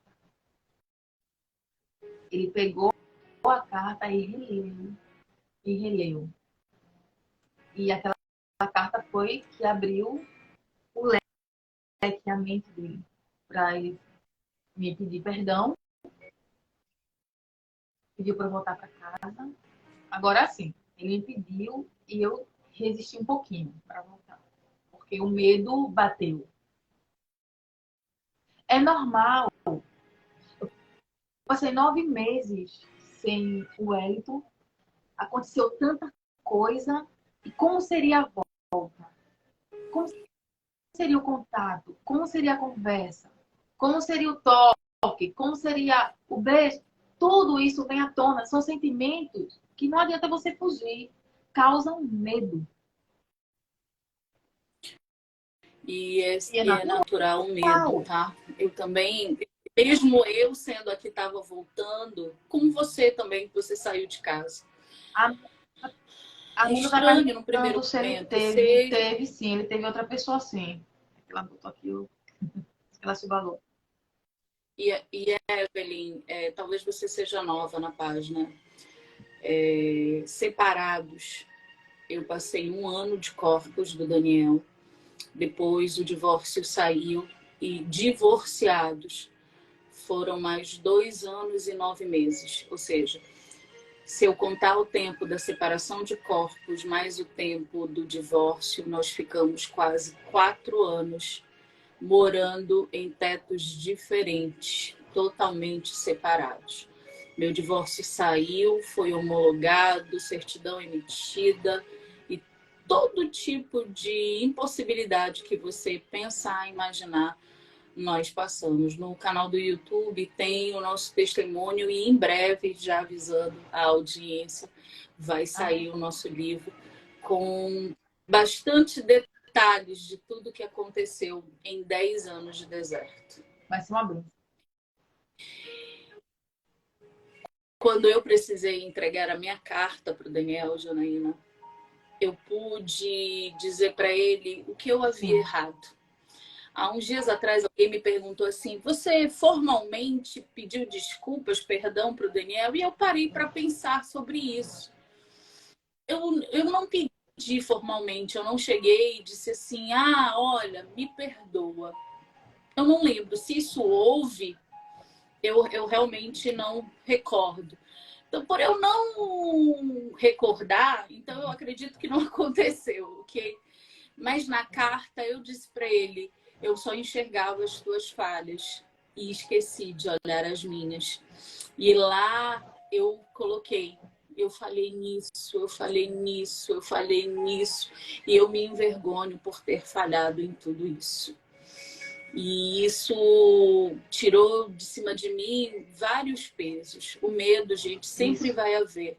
Ele pegou a carta e releu. E releu. E aquela carta foi que abriu o leque, a mente dele, para ele me pedir perdão, pediu para eu voltar para casa. Agora sim, ele me pediu e eu resisti um pouquinho para voltar, porque o medo bateu. É normal. Eu passei 9 meses sem o Wellington, aconteceu tanta coisa. E como seria a volta? Como seria o contato? Como seria a conversa? Como seria o toque? Como seria o beijo? Tudo isso vem à tona. São sentimentos que não adianta você fugir. Causam medo. E é natural o medo, tá? Eu também, mesmo eu sendo a que estava voltando, como você também, que você saiu de casa. A É Nina tá estranho no primeiro se ele momento. teve sim, ele teve outra pessoa sim. Ela botou aqui, ela se balou. E Evelyn, talvez você seja nova na página. Separados. Eu passei 1 ano de corpos do Daniel. Depois o divórcio saiu. E divorciados foram mais 2 anos e 9 meses. Ou seja, se eu contar o tempo da separação de corpos mais o tempo do divórcio, nós ficamos quase 4 anos morando em tetos diferentes, totalmente separados. Meu divórcio saiu, foi homologado, certidão emitida e todo tipo de impossibilidade que você pensar, imaginar, nós passamos. No canal do YouTube tem o nosso testemunho e em breve, já avisando a audiência, vai sair o nosso livro com bastante detalhes de tudo que aconteceu em 10 anos de deserto. Vai ser uma benção. Quando eu precisei entregar a minha carta para o Daniel, Janaína, eu pude dizer para ele o que eu havia errado. Há uns dias atrás, alguém me perguntou assim, você formalmente pediu desculpas, perdão para o Daniel? E eu parei para pensar sobre isso. Eu não pedi formalmente, eu não cheguei e disse assim, olha, me perdoa. Eu não lembro se isso houve, eu realmente não recordo. Então, por eu não recordar, então eu acredito que não aconteceu, ok? Mas na carta eu disse para ele, eu só enxergava as tuas falhas e esqueci de olhar as minhas. E lá eu coloquei, eu falei nisso, eu falei nisso, eu falei nisso, e eu me envergonho por ter falhado em tudo isso. E isso tirou de cima de mim vários pesos. O medo, gente, sempre vai haver.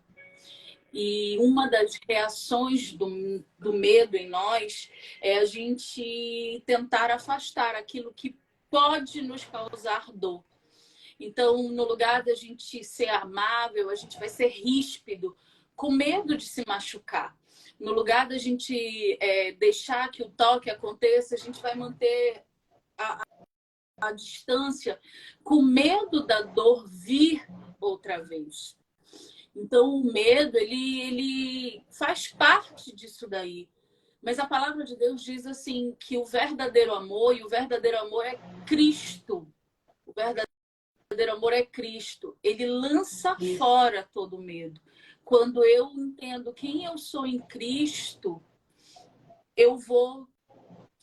E uma das reações do medo em nós é a gente tentar afastar aquilo que pode nos causar dor. Então, no lugar da gente ser amável, a gente vai ser ríspido, com medo de se machucar. No lugar da gente deixar que o toque aconteça, a gente vai manter a distância com medo da dor vir outra vez. Então, o medo, ele faz parte disso daí. Mas a palavra de Deus diz assim, que o verdadeiro amor, e o verdadeiro amor é Cristo. O verdadeiro amor é Cristo. Ele lança fora todo medo. Quando eu entendo quem eu sou em Cristo, eu vou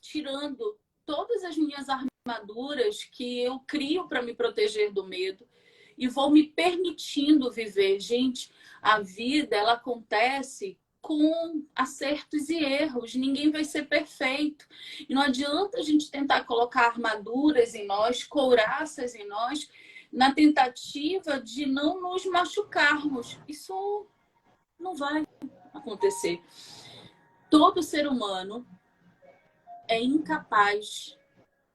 tirando todas as minhas armaduras que eu crio para me proteger do medo e vou me permitindo viver. Gente, a vida, ela acontece com acertos e erros. Ninguém vai ser perfeito. E não adianta a gente tentar colocar armaduras em nós, couraças em nós, na tentativa de não nos machucarmos. Isso não vai acontecer. Todo ser humano é incapaz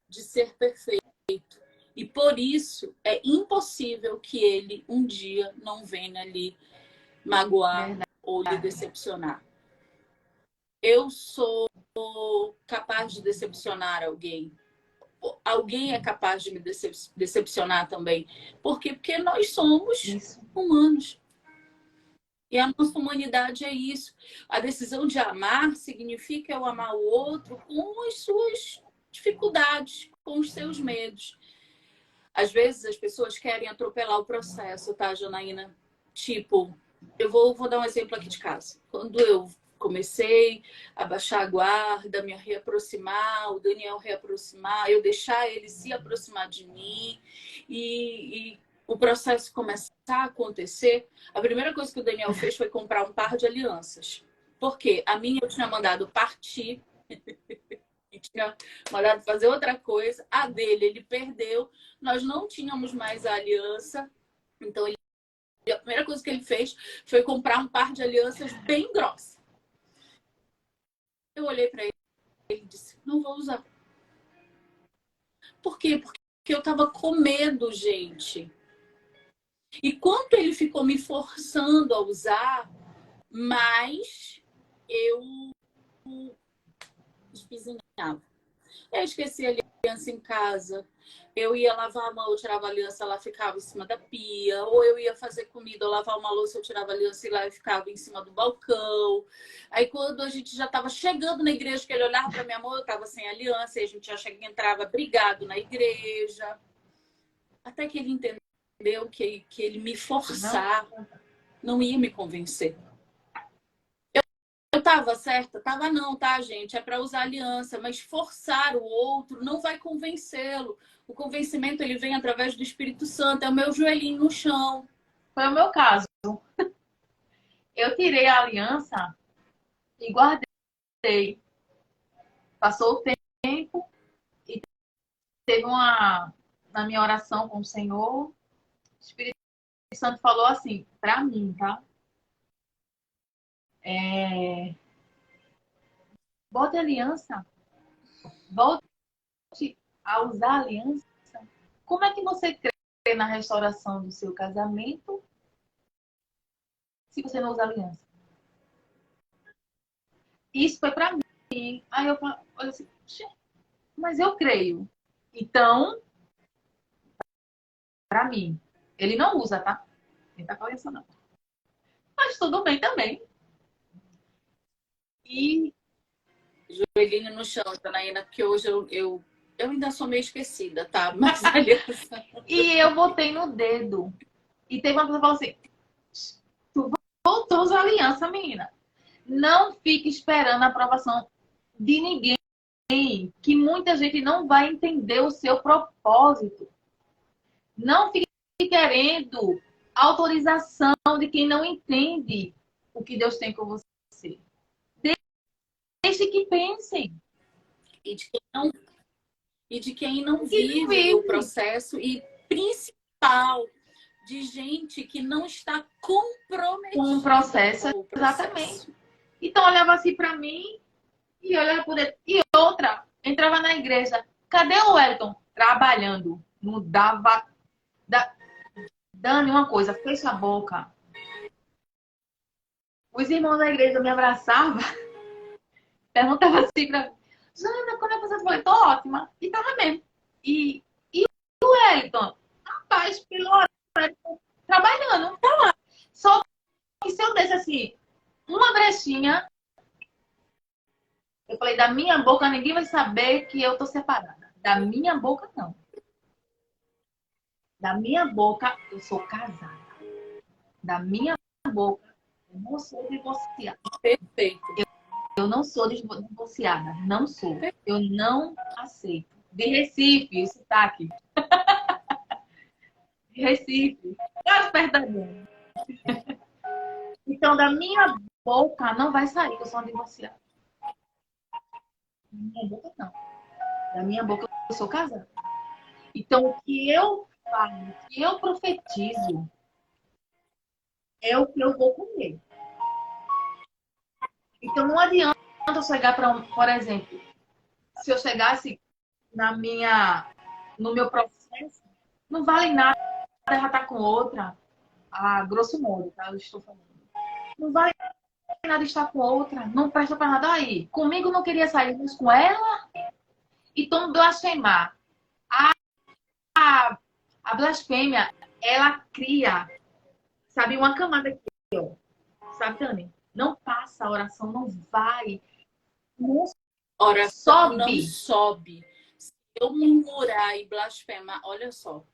de ser perfeito. E por isso é impossível que ele um dia não venha lhe magoar ou lhe decepcionar. Eu sou capaz de decepcionar alguém. Alguém é capaz de me decepcionar também. Por quê? Porque nós somos humanos. E a nossa humanidade é isso. A decisão de amar significa eu amar o outro com as suas dificuldades, com os seus medos. Às vezes as pessoas querem atropelar o processo, tá, Janaína? Tipo, eu vou dar um exemplo aqui de casa. Quando eu comecei a baixar a guarda, me reaproximar, o Daniel reaproximar, eu deixar ele se aproximar de mim e o processo começar a acontecer, a primeira coisa que o Daniel fez foi comprar um par de alianças. Por quê? A minha eu tinha mandado partir, e tinha mandado fazer outra coisa, a dele ele perdeu, nós não tínhamos mais a aliança, então a primeira coisa que ele fez foi comprar um par de alianças bem grossa. Eu olhei para ele e disse, não vou usar. Por quê? Porque eu tava com medo, gente. E quanto ele ficou me forçando a usar, mais eu espizinhava. Eu esqueci a aliança em casa. Eu ia lavar a mão, eu tirava a aliança, ela ficava em cima da pia. Ou eu ia fazer comida, eu lavar uma louça, eu tirava a aliança e lá eu ficava em cima do balcão. Aí quando a gente já estava chegando na igreja, que ele olhava para minha mão, eu estava sem aliança. E a gente já entrava brigado na igreja. Até que ele entendeu que ele me forçar não ia me convencer. Eu tava certa? Tava não, tá, gente? É para usar aliança, mas forçar o outro não vai convencê-lo. O convencimento ele vem através do Espírito Santo, é o meu joelhinho no chão. Foi o meu caso. Eu tirei a aliança e guardei. Passou o tempo e teve na minha oração com o Senhor, o Espírito Santo falou assim, para mim, tá? Bote aliança. Volte a usar a aliança. Como é que você crê na restauração do seu casamento se você não usa aliança? Isso foi para mim. Aí eu falei assim, mas eu creio. Então, para mim, ele não usa, tá? Ele tá com aliança não. Mas tudo bem também. E Joelhinho no chão, Janaína, porque hoje eu ainda sou meio esquecida, tá? Mas aliança... E eu botei no dedo. E teve uma pessoa que falou assim, tu voltou a usar aliança, menina. Não fique esperando a aprovação de ninguém, que muita gente não vai entender o seu propósito. Não fique querendo autorização de quem não entende o que Deus tem com você. Deixe que pensem. E de quem não vive o processo e principal de gente que não está comprometida com o processo. Exatamente. Então olhava assim para mim e olhava por ele. E outra, entrava na igreja. Cadê o Wellington? Trabalhando. Não dava... Dani, uma coisa, fecha a boca. Os irmãos da igreja me abraçavam, perguntavam assim pra mim, Jana, como é que você foi? Tô ótima. E tava mesmo. E o Wellington? Rapaz, pelo horário, trabalhando. Tá lá. Só que se eu desse assim, uma brechinha, eu falei, da minha boca ninguém vai saber que eu tô separada. Da minha boca, não. Da minha boca, eu sou casada. Da minha boca, eu não sou divorciada. Perfeito. Eu não sou divorciada. Não sou. Eu não aceito. De Recife, o sotaque. De Recife. Quase perto da minha. Então, da minha boca não vai sair que eu sou uma divorciada. Da minha boca, não. Da minha boca, eu sou casada. Então, o que eu falo, o que eu profetizo, é o que eu vou comer. Então, não adianta eu chegar para por exemplo, se eu chegasse no meu processo, não vale nada já estar com outra, a grosso modo, tá? Eu estou falando. Não vale nada estar com outra, não presta para nada aí. Comigo não queria sair, mas com ela, então blasfemar. A, a blasfêmia, ela cria, sabe, uma camada aqui, ó. Sabe, Tânia? Não passa a oração, não vai, não Oração não sobe. sobe. Se eu murmurar e blasfemar, olha só,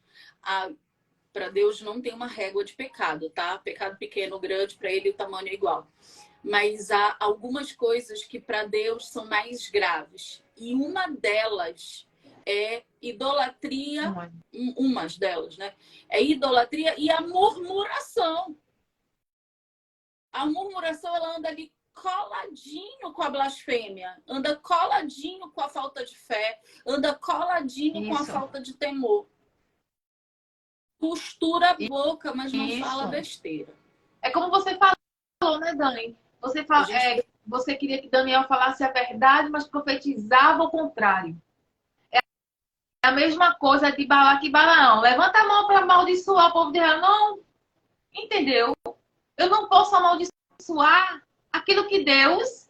para Deus não tem uma régua de pecado, tá? Pecado pequeno, grande, para ele o tamanho é igual. Mas há algumas coisas que para Deus são mais graves. E uma delas é idolatria, umas delas, né? É idolatria e a murmuração. A murmuração, ela anda ali coladinho com a blasfêmia, anda coladinho com a falta de fé, anda coladinho com a falta de temor. Costura a boca, mas não fala besteira. É como você falou, né, Dani? Você queria que Daniel falasse a verdade, mas profetizava o contrário. É a mesma coisa de Balaque e Balaão. Levanta a mão para amaldiçoar o povo de Israel. Não, entendeu? Eu não posso amaldiçoar aquilo que Deus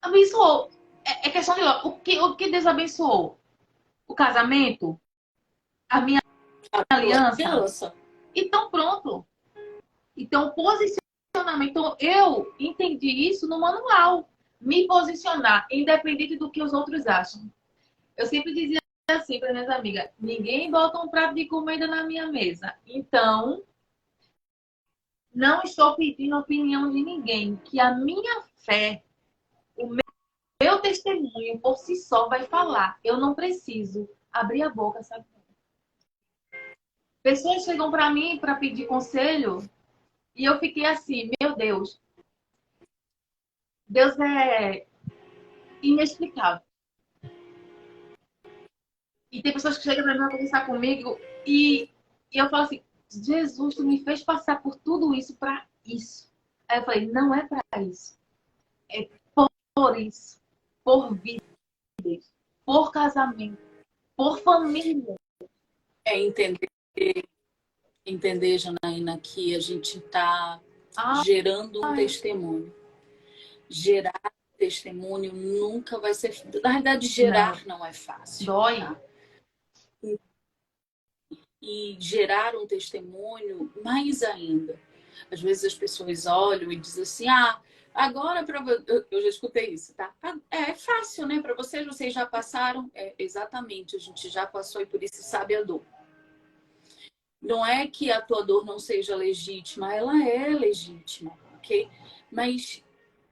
abençoou. É questão de o que Deus abençoou? O casamento? A minha aliança? Então, pronto. Então, posicionamento. Então, eu entendi isso no manual. Me posicionar, independente do que os outros acham. Eu sempre dizia assim para minhas amigas: ninguém bota um prato de comida na minha mesa. Então, não estou pedindo a opinião de ninguém. Que a minha fé, o meu testemunho por si só vai falar. Eu não preciso abrir a boca, sabe? Pessoas chegam para mim para pedir conselho e eu fiquei assim: meu Deus. Deus é inexplicável. E tem pessoas que chegam para mim para conversar comigo e eu falo assim: Jesus, tu me fez passar por tudo isso para isso. Aí eu falei: não é para isso. É por isso. Por vida. Por casamento. Por família. É entender, Janaína, que a gente está gerando um testemunho. Gerar testemunho nunca vai ser... Na verdade, gerar não é fácil. Dói. Tá? E gerar um testemunho, mais ainda. Às vezes as pessoas olham e dizem assim, agora para eu já escutei isso, tá? É fácil, né? Para vocês já passaram. Exatamente, a gente já passou e por isso sabe a dor. Não é que a tua dor não seja legítima, ela é legítima, ok? Mas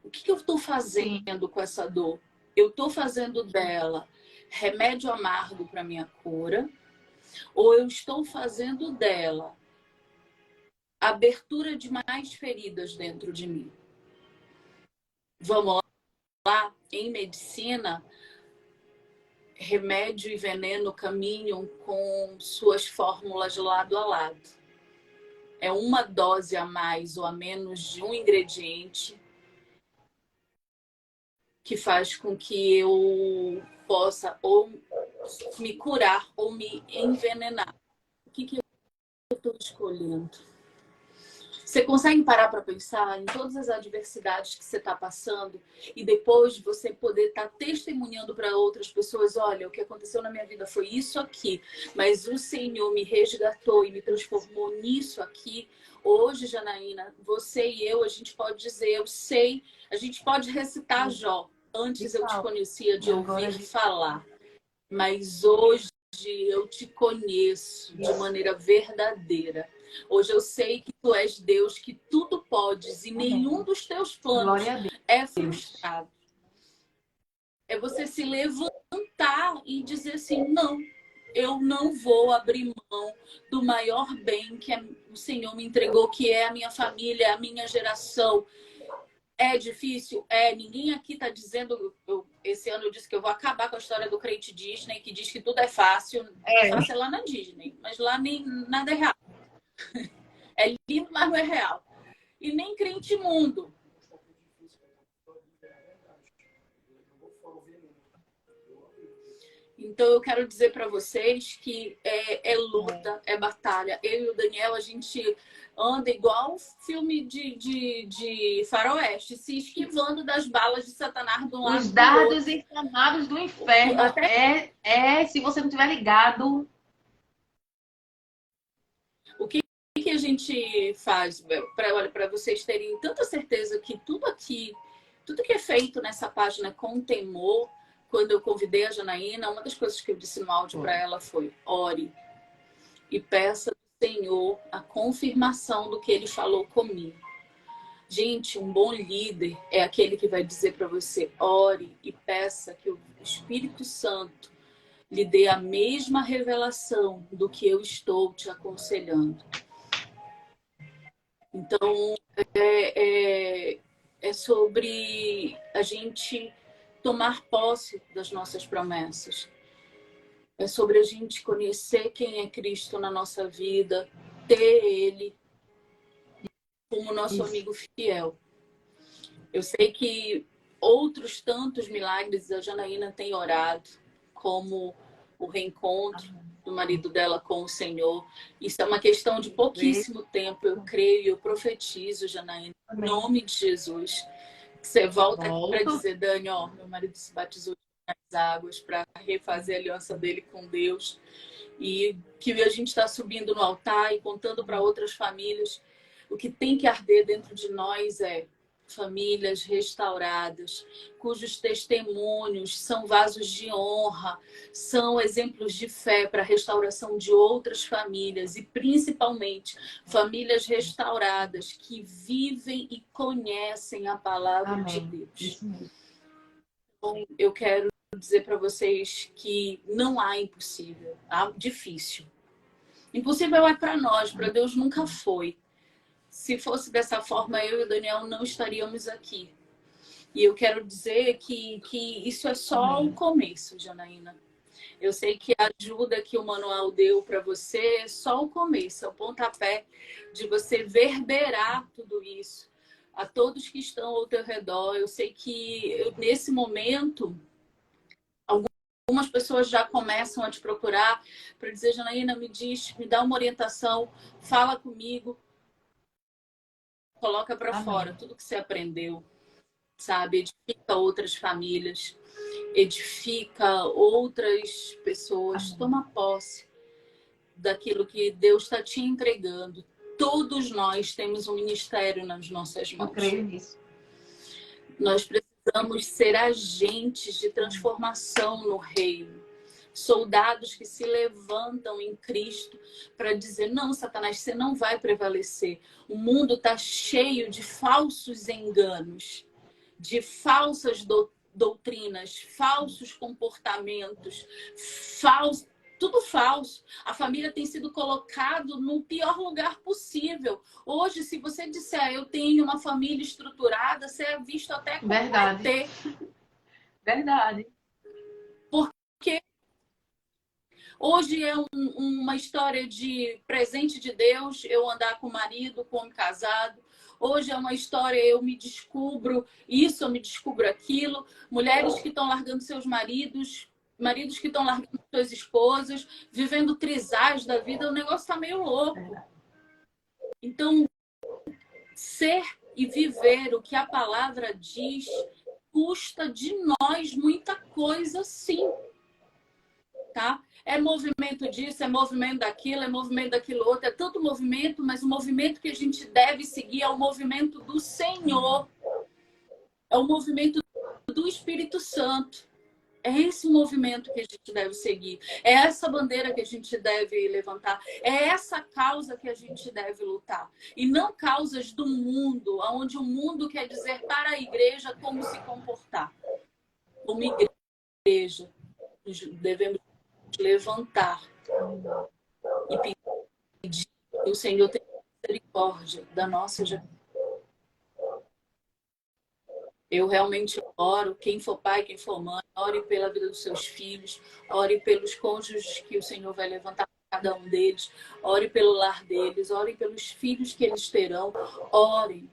o que eu estou fazendo com essa dor? Eu estou fazendo dela remédio amargo para minha cura? Ou eu estou fazendo dela abertura de mais feridas dentro de mim? Vamos lá, em medicina, remédio e veneno caminham com suas fórmulas lado a lado. É uma dose a mais ou a menos de um ingrediente que faz com que eu possa ou me curar ou me envenenar. O que eu estou escolhendo? Você consegue parar para pensar em todas as adversidades que você está passando e depois você poder estar testemunhando para outras pessoas, olha, o que aconteceu na minha vida foi isso aqui, mas o Senhor me resgatou e me transformou nisso aqui. Hoje, Janaína, você e eu, a gente pode dizer, eu sei, a gente pode recitar Jó. Antes eu te conhecia de ouvir falar, mas hoje eu te conheço de maneira verdadeira. Hoje eu sei que tu és Deus, que tudo podes e nenhum dos teus planos é frustrado. É você se levantar e dizer assim, não, eu não vou abrir mão do maior bem que o Senhor me entregou, que é a minha família, a minha geração. É difícil? É. Ninguém aqui está dizendo... esse ano eu disse que eu vou acabar com a história do crente Disney, que diz que tudo é fácil. É fácil é lá na Disney, mas lá nem nada é real. É lindo, mas não é real. E nem crente mundo. Então eu quero dizer para vocês que é luta, é batalha. Eu e o Daniel, a gente anda igual um filme de faroeste, se esquivando das balas de Satanás de um lado. Os dardos inflamados do inferno. Se você não tiver ligado. O que a gente faz para vocês terem tanta certeza que tudo aqui, tudo que é feito nessa página com temor. Quando eu convidei a Janaína, uma das coisas que eu disse no áudio para ela foi: ore e peça ao Senhor a confirmação do que Ele falou comigo. Gente, um bom líder é aquele que vai dizer para você: ore e peça que o Espírito Santo lhe dê a mesma revelação do que eu estou te aconselhando. Então, é sobre a gente tomar posse das nossas promessas. É sobre a gente conhecer quem é Cristo na nossa vida, ter Ele como nosso amigo fiel. Eu sei que outros tantos milagres a Janaína tem orado, como o reencontro do marido dela com o Senhor. Isso é uma questão de pouquíssimo tempo. Eu creio, eu profetizo, Janaína, em nome de Jesus. Você volta aqui para dizer: Dani, ó, meu marido se batizou nas águas para refazer a aliança dele com Deus. E que a gente está subindo no altar e contando para outras famílias. O que tem que arder dentro de nós é famílias restauradas, cujos testemunhos são vasos de honra, são exemplos de fé para a restauração de outras famílias e principalmente famílias restauradas que vivem e conhecem a palavra de Deus. Então, eu quero dizer para vocês que não há impossível, há difícil. Impossível é para nós, para Deus nunca foi. Se fosse dessa forma, eu e o Daniel não estaríamos aqui. E eu quero dizer que isso é só o começo, Janaína. Eu sei que a ajuda que o manual deu para você é só o começo, é o pontapé de você verberar tudo isso. A todos que estão ao teu redor, eu sei que nesse momento, algumas pessoas já começam a te procurar para dizer: Janaína, me dá uma orientação, fala comigo. Coloca para fora tudo que você aprendeu, sabe? Edifica outras famílias, edifica outras pessoas. Toma posse daquilo que Deus está te entregando. Todos nós temos um ministério nas nossas mãos. Eu creio nisso. Nós precisamos ser agentes de transformação no reino. Soldados que se levantam em Cristo para dizer: não, Satanás, você não vai prevalecer. O mundo está cheio de falsos enganos, de falsas doutrinas, falsos comportamentos, tudo falso. A família tem sido colocado no pior lugar possível. Hoje, se você disser: eu tenho uma família estruturada, você é visto até como ET. Verdade. Porque hoje é uma história de presente de Deus, eu andar com o marido, com o homem casado. Hoje é uma história, eu me descubro isso, eu me descubro aquilo. Mulheres que estão largando seus maridos, maridos que estão largando suas esposas, vivendo trisais da vida. O negócio está meio louco. Então, ser e viver o que a palavra diz custa de nós muita coisa, sim. Tá? É movimento disso, é movimento daquilo, é movimento daquilo outro, é tanto movimento, mas o movimento que a gente deve seguir é o movimento do Senhor, é o movimento do Espírito Santo. É esse movimento que a gente deve seguir, é essa bandeira que a gente deve levantar, é essa causa que a gente deve lutar. E não causas do mundo, onde o mundo quer dizer para a igreja como se comportar. Como igreja, devemos levantar e pedir que o Senhor tenha misericórdia da nossa geração. Eu realmente oro, quem for pai, quem for mãe, ore pela vida dos seus filhos, ore pelos cônjuges que o Senhor vai levantar para cada um deles, ore pelo lar deles, ore pelos filhos que eles terão, ore.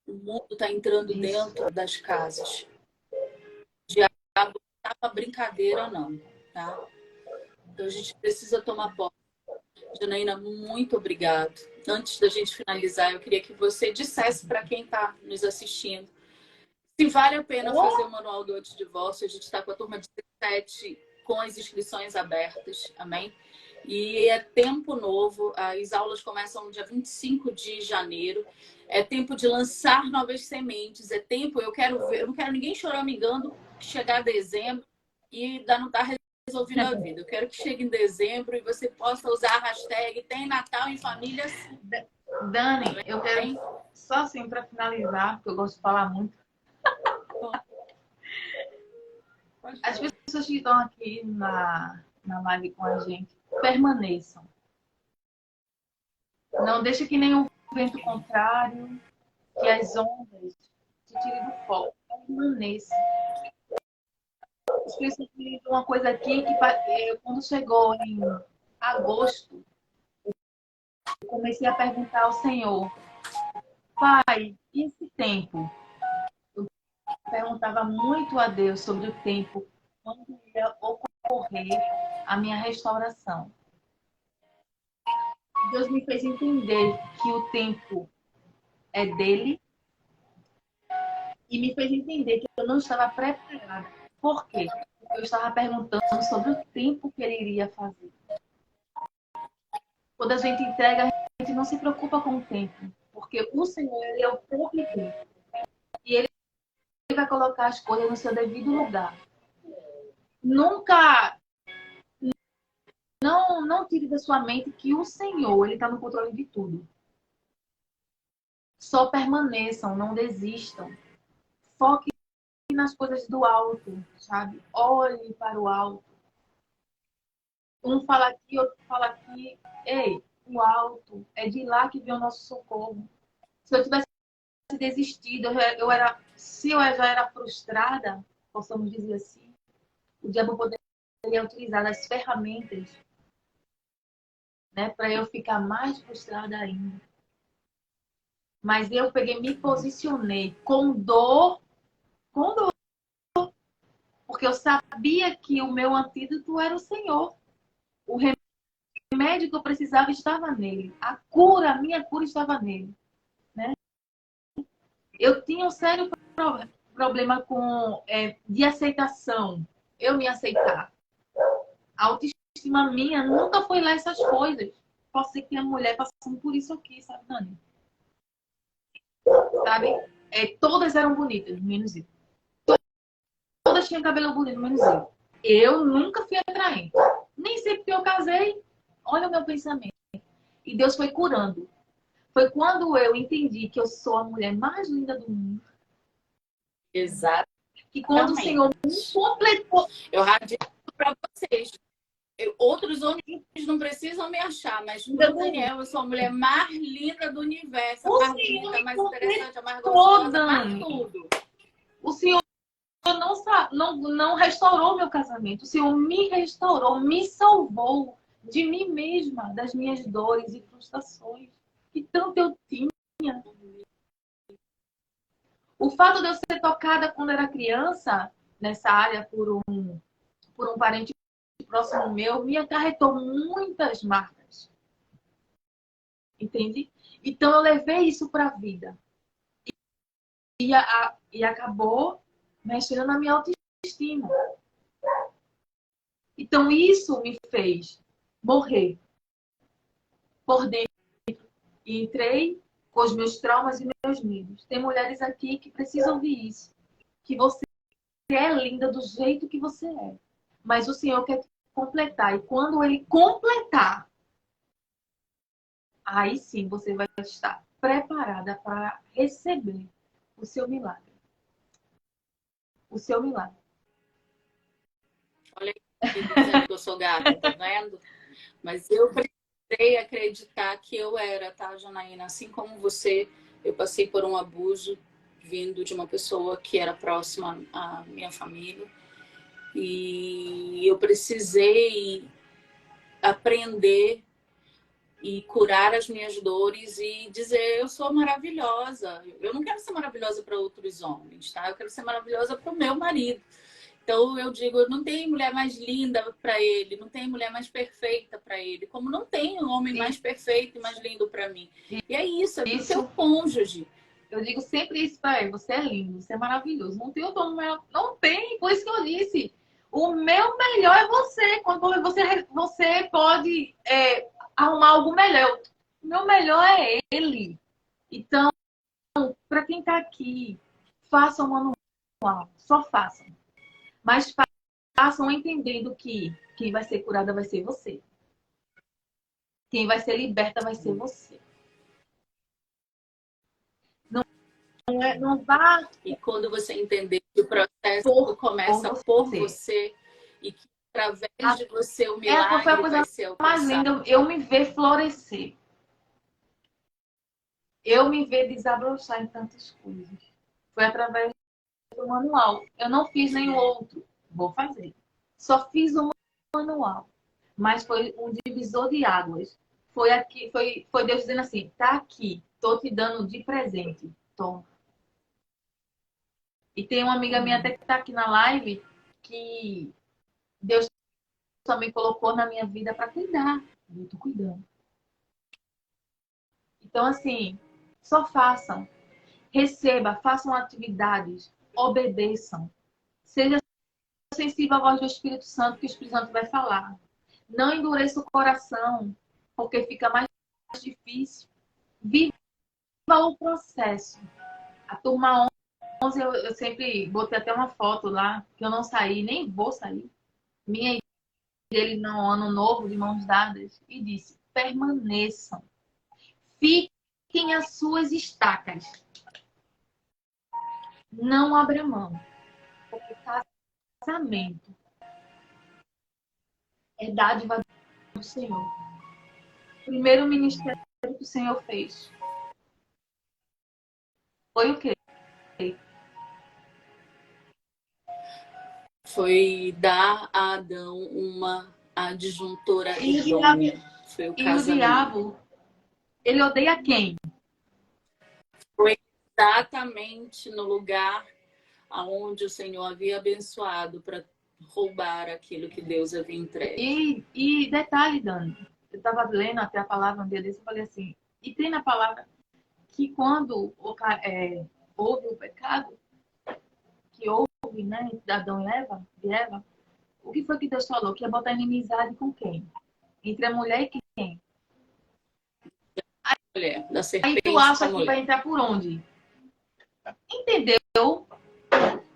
O mundo está entrando dentro das casas. O diabo não está para brincadeira, não, tá? Então a gente precisa tomar posse. Janaína, muito obrigado. Antes da gente finalizar, eu queria que você dissesse para quem está nos assistindo se vale a pena fazer o manual do antidivórcio. A gente está com a turma 17 com as inscrições abertas, amém? E é tempo novo, as aulas começam no dia 25 de janeiro. É tempo de lançar novas sementes, é tempo, eu não quero ninguém choramingando chegar dezembro e não estar resolvendo a vida. Eu quero que chegue em dezembro e você possa usar a hashtag Tem Natal em Família. Dani, eu quero só assim para finalizar, porque eu gosto de falar muito. As pessoas que estão aqui na live com a gente, permaneçam. Não deixe que nenhum vento contrário, que as ondas te tirem do foco. Permaneça. As pessoas dizem uma coisa aqui que quando chegou em agosto, eu comecei a perguntar ao Senhor, Pai, e esse tempo? Eu perguntava muito a Deus sobre o tempo, quando ia ocorrer a minha restauração. Deus me fez entender que o tempo é dele e me fez entender que eu não estava preparada. Por quê? Porque eu estava perguntando sobre o tempo que ele iria fazer. Quando a gente entrega, a gente não se preocupa com o tempo, porque o Senhor, ele é o próprio tempo. E ele vai colocar as coisas no seu devido lugar. Nunca, não tire da sua mente que o Senhor, ele está no controle de tudo. Só permaneçam, não desistam. Foque nas coisas do alto, sabe? Olhe para o alto. Um fala aqui, outro fala aqui. Ei, o alto, é de lá que vem o nosso socorro. Se eu tivesse desistido, se eu já era frustrada, possamos dizer assim, o diabo poderia utilizar as ferramentas, né, para eu ficar mais frustrada ainda. Mas eu peguei, me posicionei com dor, porque eu sabia que o meu antídoto era o Senhor. O remédio que eu precisava estava nele. A minha cura estava nele. Né? Eu tinha um sério problema de aceitação. Eu me aceitar. A autoestima minha nunca foi lá essas coisas. Posso ser que a mulher passando por isso aqui, sabe, Dani? Sabe? Todas eram bonitas, menos eu. Todas tinham cabelo bonito, menos eu. Eu nunca fui atraente. Nem sempre que eu casei, olha o meu pensamento. E Deus foi curando. Foi quando eu entendi que eu sou a mulher mais linda do mundo. Exato. Que quando o Senhor me completou... Eu radico para vocês. Outros homens não precisam me achar, mas no Daniel, eu sou a mulher mais linda do universo. A mais bonita, a mais interessante, a mais gostosa, mais tudo. O Senhor não restaurou meu casamento. O Senhor me restaurou, me salvou de mim mesma, das minhas dores e frustrações que tanto eu tinha. O fato de eu ser tocada quando era criança, nessa área, por um parente próximo meu, me acarretou muitas marcas. Entende? Então eu levei isso para a vida. E acabou mexendo na minha autoestima. Então isso me fez morrer por dentro. E entrei com os meus traumas e meus medos. Tem mulheres aqui que precisam ouvir isso. Que você é linda do jeito que você é. Mas o Senhor quer completar. E quando Ele completar, aí sim você vai estar preparada para receber o seu milagre. O seu milagre. Olha aqui, dizendo que eu sou gata, tá vendo? Mas eu precisei acreditar que eu era, tá, Janaína? Assim como você, eu passei por um abuso vindo de uma pessoa que era próxima à minha família. E eu precisei aprender e curar as minhas dores e dizer eu sou maravilhosa. Eu não quero ser maravilhosa para outros homens, tá? Eu quero ser maravilhosa para o meu marido. Então eu digo, não tem mulher mais linda para ele, não tem mulher mais perfeita para ele, como não tem um homem mais perfeito e mais lindo para mim. E é isso, é pro seu cônjuge. Eu digo sempre isso para ele, você é lindo, você é maravilhoso. Não tem outro melhor, não tem, por isso que eu disse. O meu melhor é você. Quando você pode arrumar algo melhor. O meu melhor é ele. Então, para quem está aqui, façam um manual, só façam. Mas façam entendendo que quem vai ser curada vai ser você. Quem vai ser liberta vai ser você. Não vá. E quando você entender que o processo começa por você e que através de você o milagre foi a coisa vai ser alcançado. mais linda. Eu me ver florescer. Eu me ver desabrochar em tantas coisas. Foi através do manual. Eu não fiz nenhum outro. Vou fazer. Só fiz o manual. Mas foi um divisor de águas. Foi aqui, foi Deus dizendo assim: tá aqui, tô te dando de presente. Toma. E tem uma amiga minha até que tá aqui na live que Deus também colocou na minha vida para cuidar. Eu tô cuidando. Então, assim, só façam. Receba, façam atividades, obedeçam. Seja sensível à voz do Espírito Santo, que o Espírito Santo vai falar. Não endureça o coração, porque fica mais difícil. Viva o processo. A turma 11, eu sempre botei até uma foto lá, que eu não saí, nem vou sair. Minha e dele no ano novo, de mãos dadas, e disse: permaneçam. Fiquem as suas estacas. Não abra mão. Porque casamento é dádiva do Senhor. O primeiro ministério que o Senhor fez foi o quê? Foi dar a Adão uma adjuntora idônea. Foi o casamento. E o diabo, ele odeia quem? Foi exatamente no lugar aonde o Senhor havia abençoado para roubar aquilo que Deus havia entregue. E detalhe, Dani, eu estava lendo até a palavra um dia desse, eu falei assim, e tem na palavra que quando houve o pecado, que houve, né, de Adão e Eva, o que foi que Deus falou? Que ia botar inimizade com quem? Entre a mulher e quem? Mulher, da serpente. Aí tu acha que vai entrar por onde? Entendeu?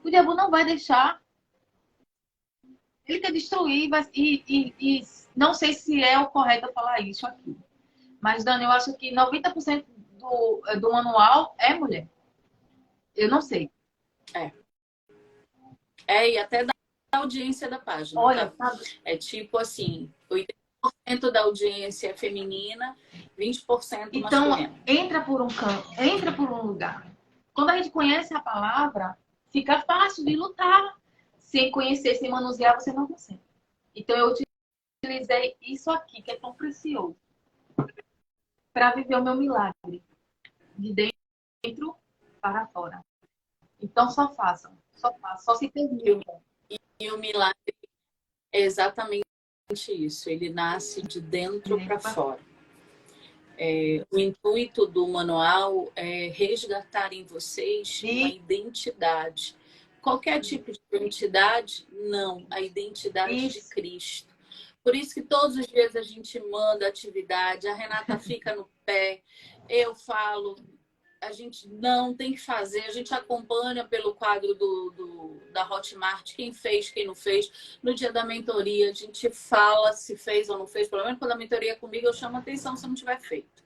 O diabo não vai deixar. Ele quer destruir e não sei se é o correto falar isso aqui. Mas, Dani, eu acho que 90% do manual é mulher. Eu não sei. E até da audiência da página. Olha, tá? É tipo assim, 80% da audiência é feminina, 20% então, masculina. entra por um canto, entra por um lugar. Quando a gente conhece a palavra, fica fácil de lutar. Sem conhecer, sem manusear, você não consegue. Então, eu utilizei isso aqui, que é tão precioso, para viver o meu milagre. De dentro para fora. Então, só façam. Só se permitam. E o milagre é exatamente isso. Ele nasce de dentro para fora. O intuito do manual é resgatar em vocês uma identidade. Qualquer tipo de identidade? Não, a identidade de Cristo. Por isso que todos os dias a gente manda atividade, a Renata fica no pé, eu falo, a gente não tem que fazer, a gente acompanha pelo quadro da Hotmart, quem fez, quem não fez. No dia da mentoria, a gente fala se fez ou não fez, pelo menos quando a mentoria é comigo, eu chamo atenção se não tiver feito.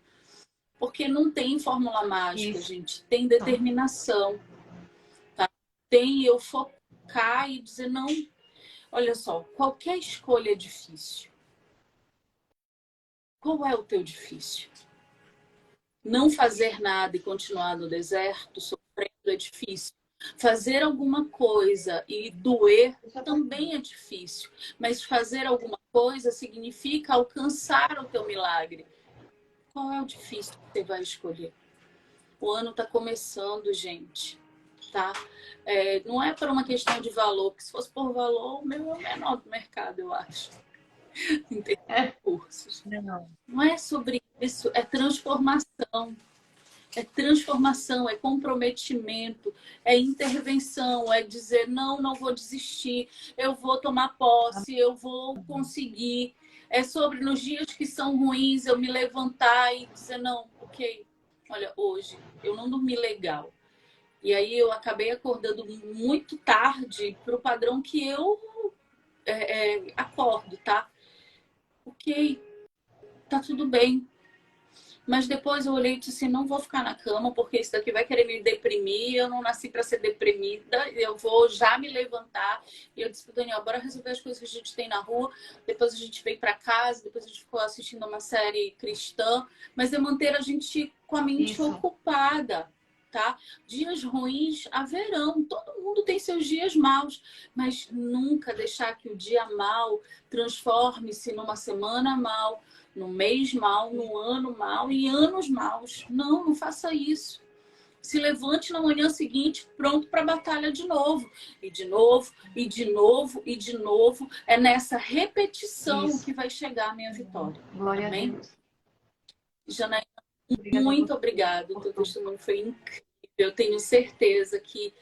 Porque não tem fórmula mágica, gente, tem determinação. Tá? Tem eu focar e dizer, não, olha só, qualquer escolha é difícil. Qual é o teu difícil? Não fazer nada e continuar no deserto, sofrendo, é difícil. Fazer alguma coisa e doer também é difícil. Mas fazer alguma coisa significa alcançar o teu milagre. Qual é o difícil que você vai escolher? O ano está começando, gente. Tá? Não é por uma questão de valor, porque se fosse por valor, o meu é o menor do mercado, eu acho. Em termos de cursos. Não é sobre isso, é transformação. É transformação, é comprometimento, é intervenção, é dizer, não, não vou desistir, eu vou tomar posse, eu vou conseguir. É sobre nos dias que são ruins, eu me levantar e dizer, não, ok, olha, hoje eu não dormi legal. E aí eu acabei acordando muito tarde para o padrão que eu acordo, tá? Ok, tá tudo bem. Mas depois eu olhei e disse assim, não vou ficar na cama, porque isso daqui vai querer me deprimir, eu não nasci para ser deprimida, eu vou já me levantar. E eu disse pro Daniel, bora resolver as coisas que a gente tem na rua, depois a gente veio para casa, depois a gente ficou assistindo uma série cristã, mas é manter a gente com a mente ocupada, tá? Dias ruins haverão, todo mundo tem seus dias maus, mas nunca deixar que o dia mau transforme-se numa semana mal, no mês mal, no ano mal e anos maus. Não, não faça isso. Se levante na manhã seguinte pronto para a batalha de novo. E de novo, e de novo, e de novo. É nessa repetição que vai chegar a minha vitória. Glória Amém? a Deus. Janaína, muito obrigada. O teu testemunho foi incrível. Eu tenho certeza que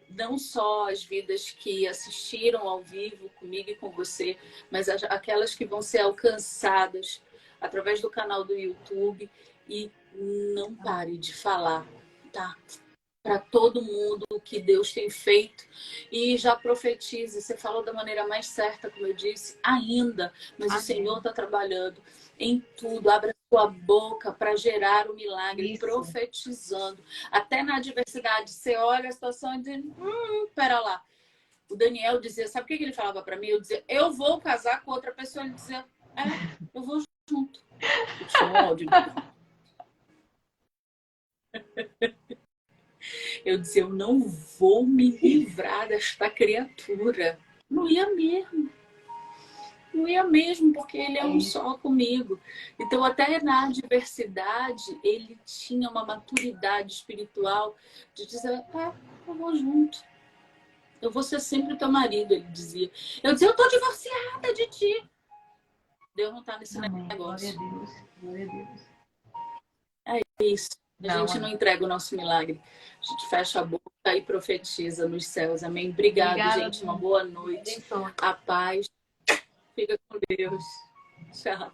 não só as vidas que assistiram ao vivo comigo e com você, mas aquelas que vão ser alcançadas através do canal do YouTube. E não pare de falar, tá? Para todo mundo o que Deus tem feito. E já profetize. Você falou da maneira mais certa, como eu disse, ainda. Mas o Senhor está trabalhando em tudo. Abra sua boca para gerar o milagre, profetizando. Até na adversidade, você olha a situação e diz, pera lá. O Daniel dizia, sabe o que ele falava para mim? Eu dizia, eu vou casar com outra pessoa. Ele dizia, eu vou junto. Eu tinha ódio. Eu dizia, eu não vou me livrar desta criatura. Não ia mesmo. Não ia mesmo, porque ele é um só comigo. Então, até na adversidade, ele tinha uma maturidade espiritual de dizer, eu vou junto. Eu vou ser sempre teu marido, ele dizia. Eu dizia, eu tô divorciada de ti. Deus não tá nesse negócio. Glória a Deus. Glória a Deus. É isso. A gente não entrega o nosso milagre. A gente fecha a boca e profetiza nos céus. Amém? Obrigada, gente. Uma boa noite. A paz. Fica com Deus. Tchau.